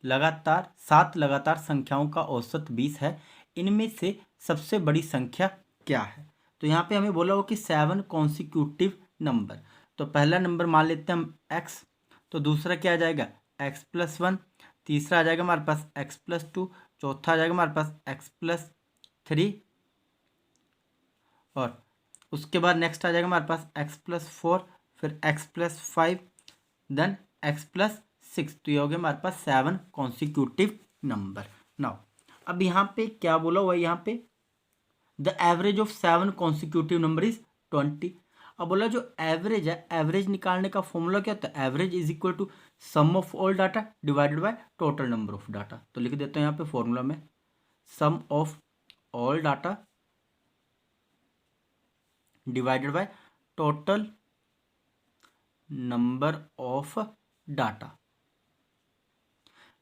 लगातार 7 लगातार संख्याओं का औसत 20 है, इनमें से सबसे बड़ी संख्या क्या है। तो यहाँ पे हमें बोला हो कि 7 कॉन्सिक्यूटिव नंबर, तो पहला नंबर मान लेते हैं हम x, तो दूसरा क्या आ जाएगा x+1, तीसरा आ जाएगा हमारे पास x+2, चौथा आ जाएगा हमारे पास x+3, और उसके बाद नेक्स्ट आ जाएगा हमारे पास x+4, फिर x+5, देन x+6। तो ये हो गया हमारे पास 7 कॉन्सिक्यूटिव नंबर। नाउ अब यहाँ पे क्या बोला हुआ है, यहाँ पे the average of 7 consecutive number is 20। अब बोला जो एवरेज है, एवरेज निकालने का फॉर्मूला क्या होता है, average is equal to sum of all data divided by total number of data. तो लिख देते हैं यहाँ पे फॉर्मूला में, sum of all data divided by total number of data.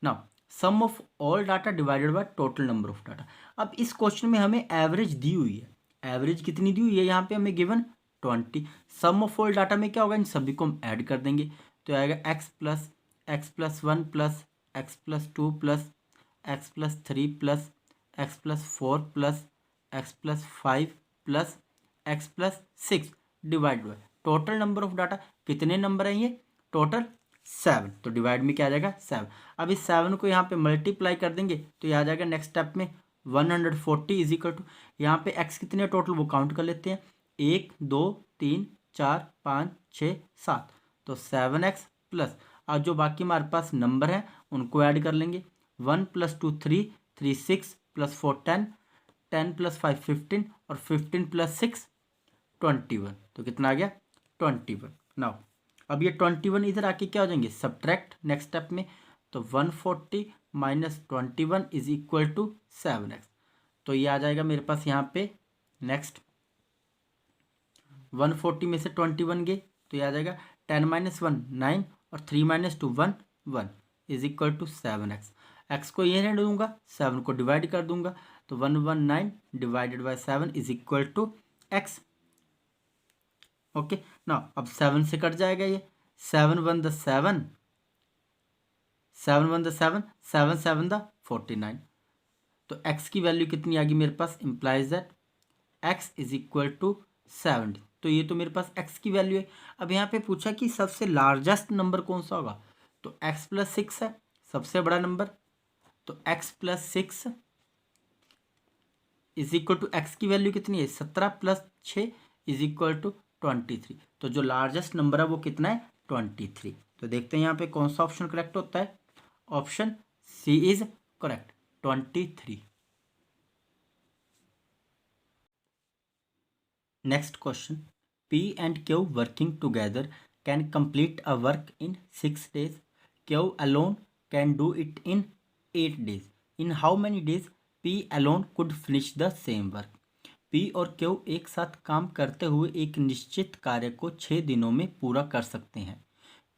Now sum of all data divided by total number of data. अब इस question में हमें एवरेज दी हुई है, एवरेज कितनी दी हुई है, यहाँ पे हमें given 20। Sum of all data में क्या होगा, इन सभी को हम ऐड कर देंगे, तो आएगा x+1 plus x+2 plus x+3 plus x+4 plus x+5 plus x+6 divide by total number of data. कितने नंबर हैं ये, टोटल 7, तो डिवाइड में क्या आ जाएगा 7। अब इस 7 को यहाँ पे मल्टीप्लाई कर देंगे तो ये आ जाएगा नेक्स्ट स्टेप में 140 इज इक्वल टू, यहाँ पे x कितने टोटल वो काउंट कर लेते हैं, 1 2 3 4 5 6 7, तो 7x प्लस और जो बाकी हमारे पास नंबर हैं उनको ऐड कर लेंगे, 1 + 2 3 3 6 + 4 10 10 + 5 15 और 15 + 6 21, तो कितना आ गया 21। नाउ अब ये 21 इधर आके क्या हो जाएंगे, सब्ट्रैक्ट नेक्स्ट स्टेप में, तो 140 - 21 इज इक्वल टू 7x। तो ये आ जाएगा मेरे पास यहाँ पे नेक्स्ट 140 में से 21 गए तो ये आ जाएगा 10 - 1 9 और 3 - 2 1 1 is equal to 7x। x को ये नहीं दूंगा, 7 को डिवाइड कर दूंगा, तो 119 divided by 7 is equal to x। Okay ना, अब 7 से कट जाएगा ये, 7 × 1 = 7, 7 × 1 = 7, 7 × 7 = 49। तो x की वैल्यू कितनी आ गई मेरे पास, implies that x is equal to 70। तो ये तो मेरे पास x की वैल्यू है। अब यहाँ पे पूछा कि सबसे लार्जेस्ट नंबर कौन सा होगा, तो x+6 है सबसे बड़ा नंबर, तो x+6 is equal to x की वैल्यू कितनी है, 17 + 6 इज इक्वल टू 23। तो जो लार्जेस्ट नंबर है वो कितना है, 23। तो देखते हैं यहाँ पे कौन सा ऑप्शन करेक्ट होता है, option C is correct, 23। Next question, P and Q working together can complete a work in 6 days. Q alone can do it in 8 days. In how many days P alone could finish the same work? P और Q एक साथ काम करते हुए एक निश्चित कार्य को 6 दिनों में पूरा कर सकते हैं।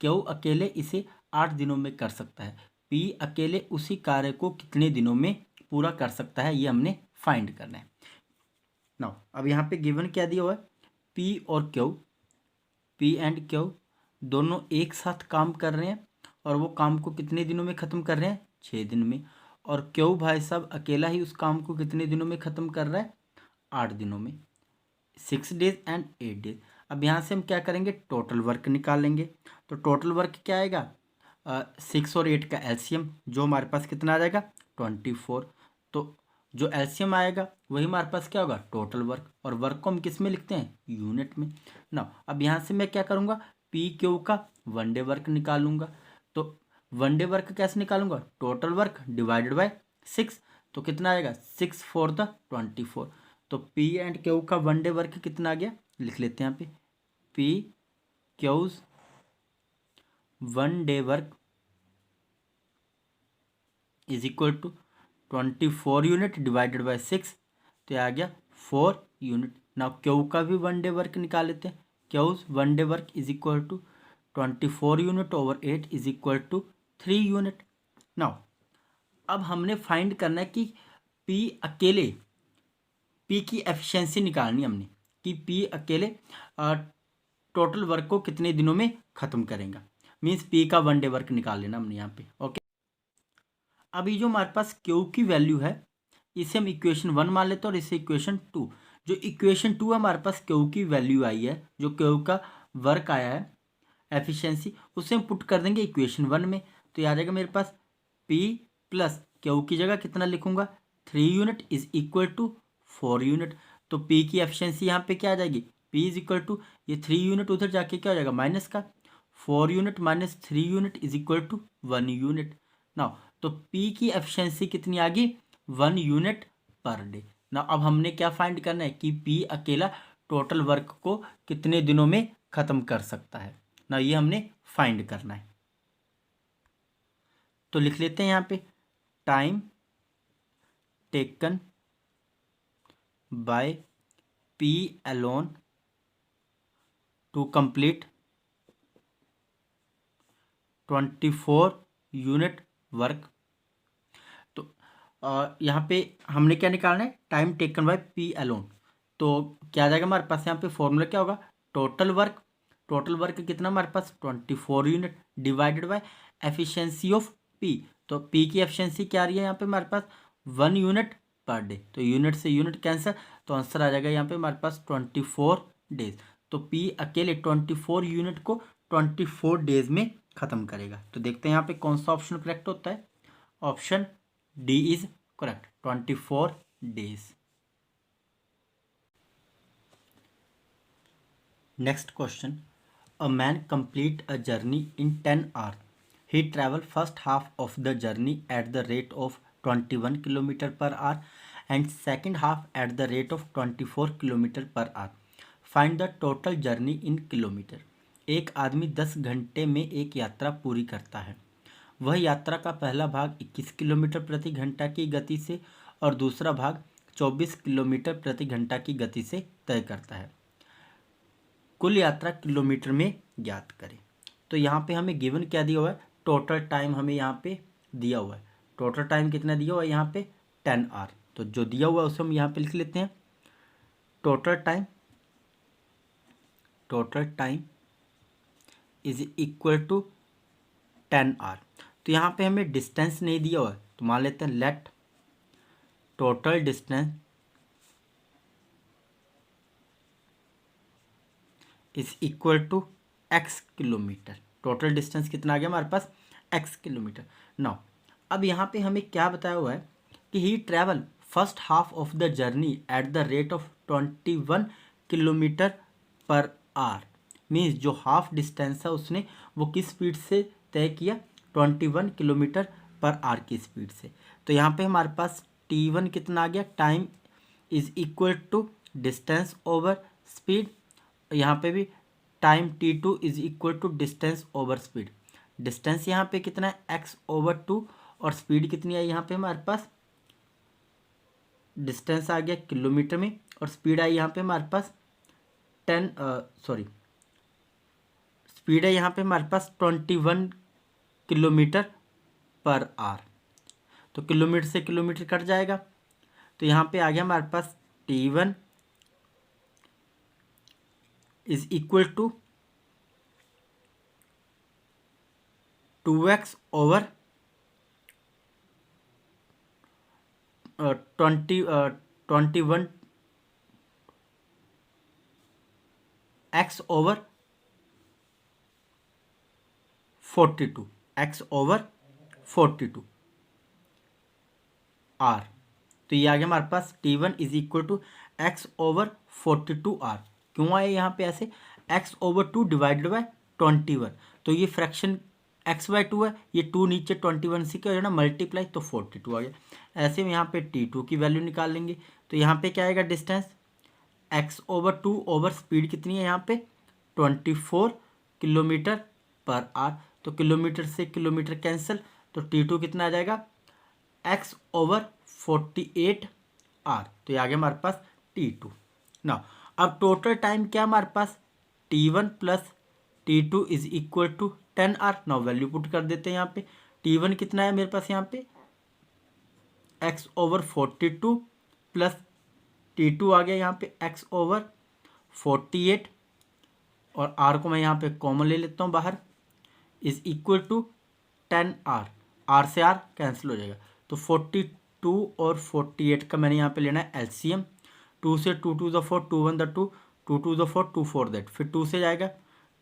Q अकेले इसे 8 दिनों में कर सकता है। P अकेले उसी कार्य को कितने दिनों में पूरा कर सकता है, ये हमने फाइंड करना है। नाउ अब यहाँ पे गिवन क्या दिया हुआ है, P और Q, P एंड Q दोनों एक साथ काम कर रहे हैं और वो काम को कितने दिनों में ख़त्म कर रहे हैं, 6 दिन में। और Q भाई साहब अकेला ही उस काम को कितने दिनों में ख़त्म कर रहा है, 8 दिनों में, 6 डेज एंड 8 डेज। अब यहाँ से हम क्या करेंगे, टोटल वर्क निकालेंगे। तो टोटल वर्क क्या आएगा, 6 और 8 का एलसीएम, जो हमारे पास कितना आ जाएगा, 24। तो जो एलसीएम आएगा वही हमारे पास क्या होगा, टोटल वर्क। और वर्क को हम किस में लिखते हैं, यूनिट में ना। अब यहाँ से मैं क्या करूँगा, पी क्यू का 1 डे वर्क निकालूंगा। तो 1 डे वर्क कैसे निकालूंगा, टोटल वर्क डिवाइडेड बाय 6, तो कितना आएगा, 6 × 4 = 24। तो पी एंड क्यू का 1 डे वर्क कितना आ गया, लिख लेते हैं यहाँ पे, P Q's 1 day work is equal to 24 unit divided by 6, तो आ गया 4 यूनिट। नाउ क्यू का भी 1 डे वर्क निकाल लेते हैं। Q's 1 day work is equal to 24 unit over 8 is equal to 3 unit. Now अब हमने फाइंड करना है कि P अकेले, P की एफिशिएंसी निकालनी है हमने, कि P अकेले टोटल वर्क को कितने दिनों में ख़त्म करेगा। मीन्स P का 1 डे वर्क निकाल लेना हमने यहाँ पे। ओके, अभी जो हमारे पास Q की वैल्यू है इसे हम इक्वेशन 1 मान लेते हैं और इसे इक्वेशन 2। जो इक्वेशन 2 हमारे पास Q की वैल्यू आई है, जो Q का वर्क आया है एफिशिएंसी, उसे हम पुट कर देंगे इक्वेशन 1 में। तो ये आ जाएगा मेरे पास P प्लस Q की जगह कितना लिखूंगा, 3 unit is equal to 4 unit. तो P की एफिशिएंसी यहाँ पे क्या आ जाएगी, P इज इक्वल टू ये 3 यूनिट उधर जाके क्या हो जाएगा माइनस का, 4 unit minus 3 unit is equal to 1 unit. Now तो P की एफिशिएंसी कितनी आ गई, 1 यूनिट पर डे। ना अब हमने क्या फाइंड करना है कि पी अकेला टोटल वर्क को कितने दिनों में ख़त्म कर सकता है ना, ये हमने फाइंड करना है। तो लिख लेते हैं यहाँ पे time taken by P alone to complete 24 unit work. तो यहाँ पे हमने क्या निकालना है, time taken by P alone. तो क्या आ जाएगा हमारे पास, यहाँ पे फॉर्मूला क्या होगा, टोटल वर्क। टोटल वर्क कितना हमारे पास 24 unit divided bye efficiency of P. तो पी की एफिशिएंसी क्या आ रही है यहाँ पे हमारे पास 1 यूनिट पर डे। तो यूनिट से यूनिट कैंसर, तो आंसर आ जाएगा यहाँ पे हमारे पास 24 डेज। तो पी अकेले 24 यूनिट को 24 डेज में ख़त्म करेगा। तो देखते हैं यहाँ पे कौन सा ऑप्शन करेक्ट होता है। Option D is correct, 24 days. Next question, a man complete a journey in 10 hour. He travel first half of the journey at the rate of 21 kilometre per hour and second half at the rate of 24 kilometre per hour. Find the total journey in kilometre. एक आदमी 10 घंटे में एक यात्रा पूरी करता है। वह यात्रा का पहला भाग 21 किलोमीटर प्रति घंटा की गति से और दूसरा भाग 24 किलोमीटर प्रति घंटा की गति से तय करता है। कुल यात्रा किलोमीटर में ज्ञात करें। तो यहाँ पे हमें गिवन क्या दिया हुआ है, टोटल टाइम हमें यहाँ पे दिया हुआ है। टोटल टाइम कितना दिया हुआ है यहाँ पे 10 आवर। तो जो दिया हुआ है उसे हम यहाँ पे लिख लेते हैं, total time is equal to 10 hour. तो यहाँ पे हमें डिस्टेंस नहीं दिया हुआ है, तो मान लेते हैं let total distance is equal to x kilometre. Total distance कितना आ गया हमारे पास, एक्स किलोमीटर। नाउ अब यहाँ पे हमें क्या बताया हुआ है कि he travel first half of the journey at the rate of 21 kilometre per hour. Means जो हाफ डिस्टेंस है उसने वो किस स्पीड से तय किया, 21 किलोमीटर पर आवर की स्पीड से। तो यहाँ पे हमारे पास T1 कितना आ गया, time is equal to distance over speed. यहाँ पे भी time T2 is equal to distance over speed. Distance यहाँ पे कितना है x/2 और स्पीड कितनी आई यहाँ पे हमारे पास, डिस्टेंस आ गया किलोमीटर में और स्पीड आई यहाँ पे हमारे पास स्पीड है यहाँ पे हमारे पास 21 किलोमीटर पर आवर। तो किलोमीटर से किलोमीटर कट जाएगा, तो यहाँ पे आ गया हमारे पास T1 is equal to 2x over 21 x over 42 x over 42 hour. तो ये आ गया हमारे पास T1 is equal to x over 42 hour. क्यों आया यहाँ पे ऐसे, x/2 डिवाइडेड बाय 21। तो ये फ्रैक्शन x/2 है, ये 2 नीचे 21 से क्या हो जाना मल्टीप्लाई, तो 42 आ गया। ऐसे में यहाँ पे T2 की वैल्यू निकाल लेंगे। तो यहाँ पे क्या आएगा, डिस्टेंस x/2 ओवर स्पीड कितनी है यहाँ पे 24 किलोमीटर पर आवर। तो किलोमीटर से किलोमीटर कैंसिल, तो T2 कितना आ जाएगा x ओवर 48 आर। तो ये आ गया हमारे पास T2। ना अब टोटल टाइम क्या हमारे पास, T1 plus T2 is equal to 10 hour. Now value put कर देते हैं यहाँ पे। T1 कितना है मेरे पास यहाँ पे x ओवर 42 प्लस T2 आ गया यहाँ पे x ओवर 48 और r को मैं यहाँ पे कॉमन ले लेता हूँ बाहर, is equal to 10 hour. Hour से आर कैंसिल हो जाएगा, तो 42 और 48 का मैंने यहाँ पे लेना है एलसीएम। 2 से 2 टू द 4, 2 1 द 2, 2 टू द 4, 2 4 दैट, फिर 2 से जाएगा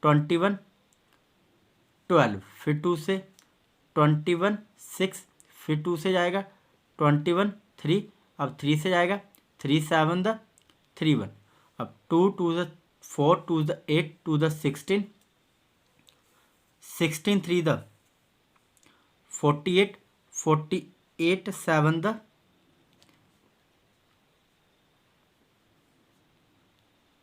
21 12, फिर 2 से 21 6, फिर 2 से जाएगा 21 3, अब 3 से जाएगा 3 7 द 3 1, अब 2 टू द 4 टू द 8 टू द 16, 16 3 द 48, 48 7 द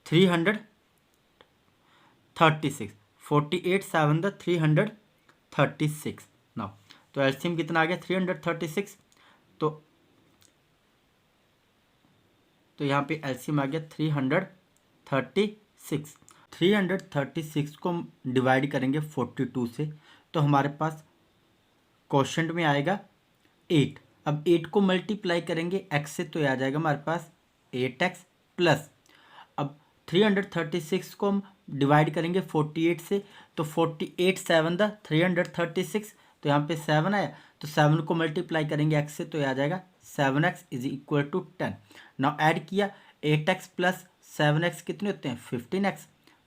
336, 48 7 द 336 नाउ। तो एलसीएम कितना आ गया 336, तो यहाँ पे एलसीएम आ गया 336। 336 को हम डिवाइड करेंगे 42 से, तो हमारे पास क्वोशंट में आएगा 8। अब 8 को मल्टीप्लाई करेंगे x से, तो आ जाएगा हमारे पास 8x प्लस, अब 336 को हम डिवाइड करेंगे 48 से, तो 48 7 द 336, तो यहाँ पे 7 आया, तो 7 को मल्टीप्लाई करेंगे x से, तो आ जाएगा 7x is equal to 10। Now add किया 8x प्लस 7x कितने होते हैं 15x।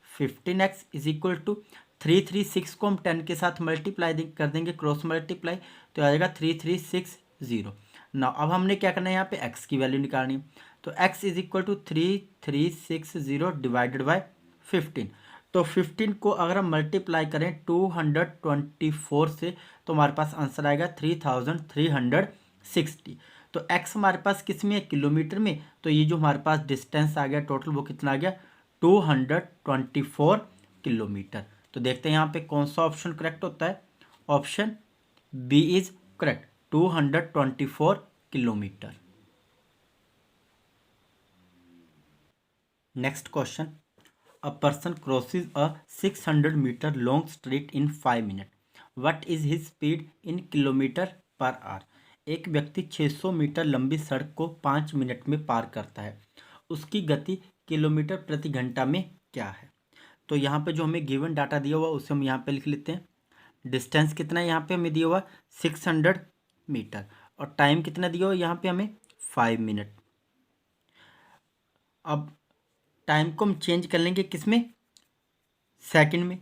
15x is equal to 336 को हम 10 के साथ मल्टीप्लाई कर देंगे, क्रॉस मल्टीप्लाई, तो आ जाएगा 3360। नाउ अब हमने क्या करना है, यहाँ पे x की वैल्यू निकालनी है, तो x is equal to 3360 divided by 15। तो 15 को अगर हम मल्टीप्लाई करें 224 से, तो हमारे पास आंसर आएगा 3360। तो x हमारे पास किस में है, किलोमीटर में, तो ये जो हमारे पास डिस्टेंस आ गया टोटल वो कितना आ गया 224 किलोमीटर। तो देखते हैं यहाँ पे कौन सा ऑप्शन करेक्ट होता है, option B is correct, 224 kilometre. Next question, a person crosses a 600 metre long street in 5 minute, what is his speed in kilometre per hour. एक व्यक्ति 600 मीटर लंबी सड़क को 5 मिनट में पार करता है, उसकी गति किलोमीटर प्रति घंटा में क्या है। तो यहाँ पे जो हमें गिवन डाटा दिया हुआ उसे हम यहाँ पे लिख लेते हैं। डिस्टेंस कितना है यहाँ पे हमें दिया हुआ 600 मीटर, और टाइम कितना दिया हुआ यहाँ पे हमें 5 मिनट। अब टाइम को हम चेंज कर लेंगे किस में, सेकंड में,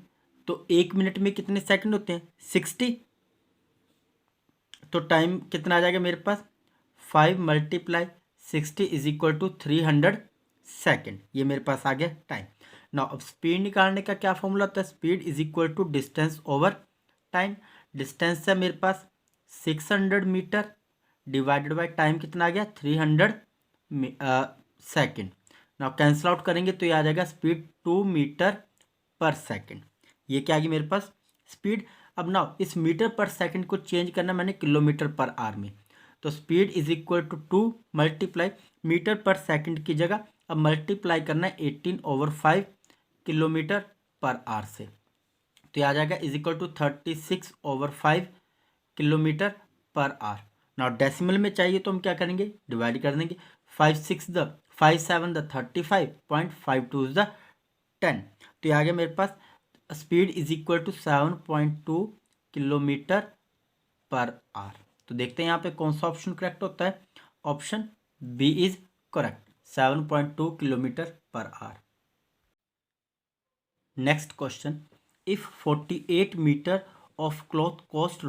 तो 1 मिनट में कितने सेकंड होते हैं 60, तो टाइम कितना आ जाएगा मेरे पास 5 multiply 60 is equal to 300 second, ये मेरे पास आ गया टाइम। नाउ अब स्पीड निकालने का क्या फॉर्मूला होता है, speed is equal to distance over time. Distance है मेरे पास 600 मीटर डिवाइडेड बाय टाइम कितना आ गया 300 सेकेंड। नाउ कैंसिल आउट करेंगे तो ये आ जाएगा स्पीड 2 मीटर पर सेकेंड, ये क्या आ गई मेरे पास स्पीड। अब नाउ इस मीटर पर सेकंड को चेंज करना मैंने किलोमीटर पर आवर में, तो speed is equal to 2 multiply metre per second की जगह अब मल्टीप्लाई करना है 18/5 किलोमीटर पर आवर से, तो ये आ जाएगा is equal to 36/5 kilometre per hour. Now decimal में चाहिए तो हम क्या करेंगे, डिवाइड कर देंगे, 5 7 द 35.52 द 10, तो ये आ गया मेरे पास speed is equal to 7.2 kilometre per hour. तो देखते हैं यहाँ पे कौन सा ऑप्शन करेक्ट होता है, option B is correct, 7.2 kilometre per hour. Next question, if 48 metre of cloth cost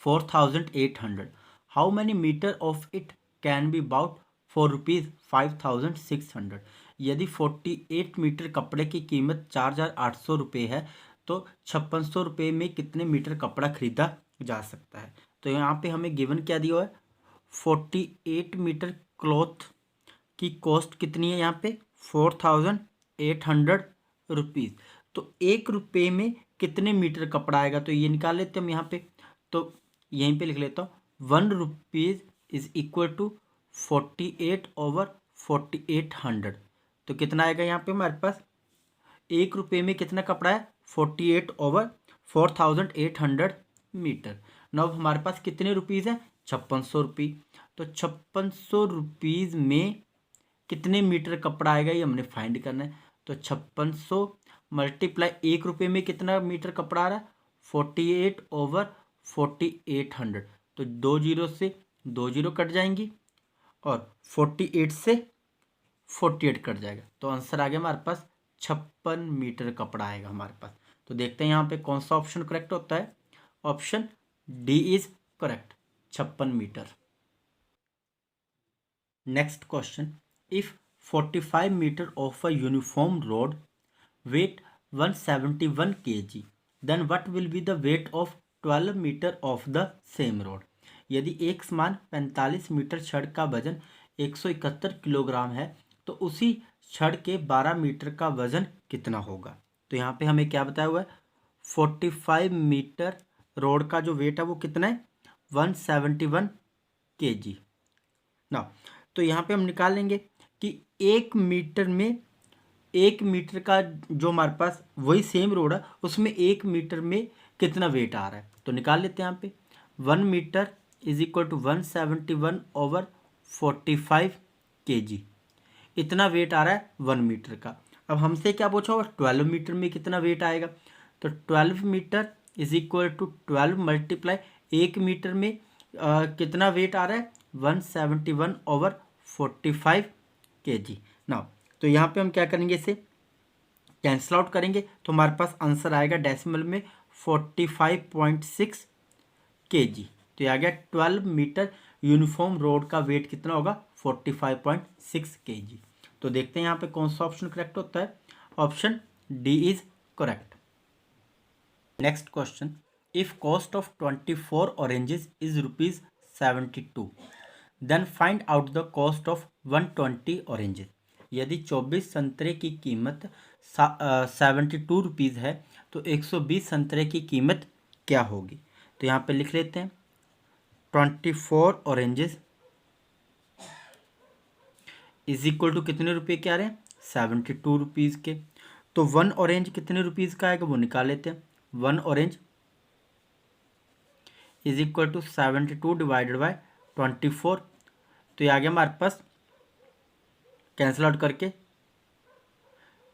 ₹4,800, how many metre of it can be bought for ₹5,600। यदि 48 मीटर कपड़े की कीमत 4,800 रुपये है, तो 5600 रुपये में कितने मीटर कपड़ा खरीदा जा सकता है। तो यहाँ पे हमें गिवन क्या दिया हुआ है, 48 मीटर क्लॉथ की कॉस्ट कितनी है यहाँ पे 4,800 रुपीज़, तो 1 रुपये में कितने मीटर कपड़ा आएगा, तो ये निकाल लेते हैं हम यहाँ पे, तो यहीं पे लिख लेता हूँ 1 रुपीज़ इज इक्वल टू 48/4800, तो कितना आएगा यहाँ पे हमारे पास 1 रुपये में कितना कपड़ा है 48/4800 मीटर। नाउ हमारे पास कितने रुपीज़ है 5600 रुपये, तो 5600 रुपीज़ में कितने मीटर कपड़ा आएगा ये हमने फाइंड करना है, तो 5600 मल्टीप्लाई 1 रुपये में कितना मीटर कपड़ा आ रहा है 48/4800, तो 2 जीरो से 2 जीरो कट जाएंगी और 48 से 48 कट जाएगा, तो आंसर आ गया हमारे पास 56 मीटर कपड़ा आएगा हमारे पास। तो देखते हैं यहाँ पे कौन सा ऑप्शन करेक्ट होता है, option D is correct, 56 metre. Next question, if 45 metre of a uniform rod weight 171 kg, then what will be the weight of 12 metre of the same rod. यदि एक समान 45 मीटर सड़क का वजन 171 किलोग्राम है, तो उसी छड़ के 12 मीटर का वजन कितना होगा। तो यहाँ पे हमें क्या बताया हुआ है, 45 मीटर रोड का जो वेट है वो कितना है, 171 kg ना। तो यहाँ पे हम निकाल लेंगे कि 1 मीटर का जो हमारे पास वही सेम रोड है उसमें 1 मीटर में कितना वेट आ रहा है। तो निकाल लेते हैं यहाँ पे, 1 metre is equal to 171/45 kg, इतना वेट आ रहा है 1 मीटर का। अब हमसे क्या पूछा होगा, 12 मीटर में कितना वेट आएगा। तो 12 metre is equal to 12 multiply 1 metre में कितना वेट आ रहा है, 171/45 kg ना। तो यहाँ पे हम क्या करेंगे, इसे कैंसिल आउट करेंगे तो हमारे पास आंसर आएगा डेसिमल में 45.6 kg। तो ये आ गया 12 मीटर यूनिफॉर्म रोड का वेट कितना होगा, 45.6 kg। तो देखते हैं यहाँ पे कौन सा ऑप्शन करेक्ट होता है। Option D is correct. Next question, if cost of 24 oranges is ₹72, then find out the cost of 120 oranges. यदि 24 संतरे की कीमत 72 रुपीज़ है तो 120 संतरे की कीमत क्या होगी। तो यहाँ पे लिख लेते हैं 24 ऑरेंजेस इज इक्वल टू कितने रुपए के आ रहे हैं, 72 रुपीज़ के। तो 1 ऑरेंज कितने रुपीज़ का आएगा वो निकाल लेते हैं। 1 orange is equal to 72 divided by 24। तो ये आ गया हमारे पास कैंसिल आउट करके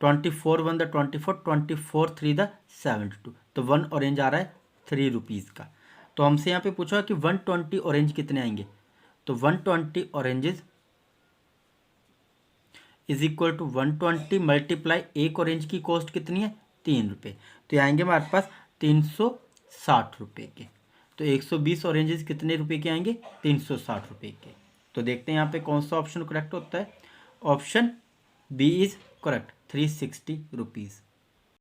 24 1 द 24, 24 3 द 72। तो 1 ऑरेंज आ रहा है 3 रुपीज़ का। तो हमसे यहाँ पे पूछा कि 120 ऑरेंज कितने आएंगे। तो 120 oranges is equal to 120 multiply एक ऑरेंज की कॉस्ट कितनी है, 3 रुपये। तो ये आएंगे हमारे पास 360 रुपये के। तो 120 ऑरेंजेस कितने रुपए के आएंगे, 360 रुपये के। तो देखते हैं यहाँ पे कौन सा ऑप्शन करेक्ट होता है। Option B is correct, 360 rupees.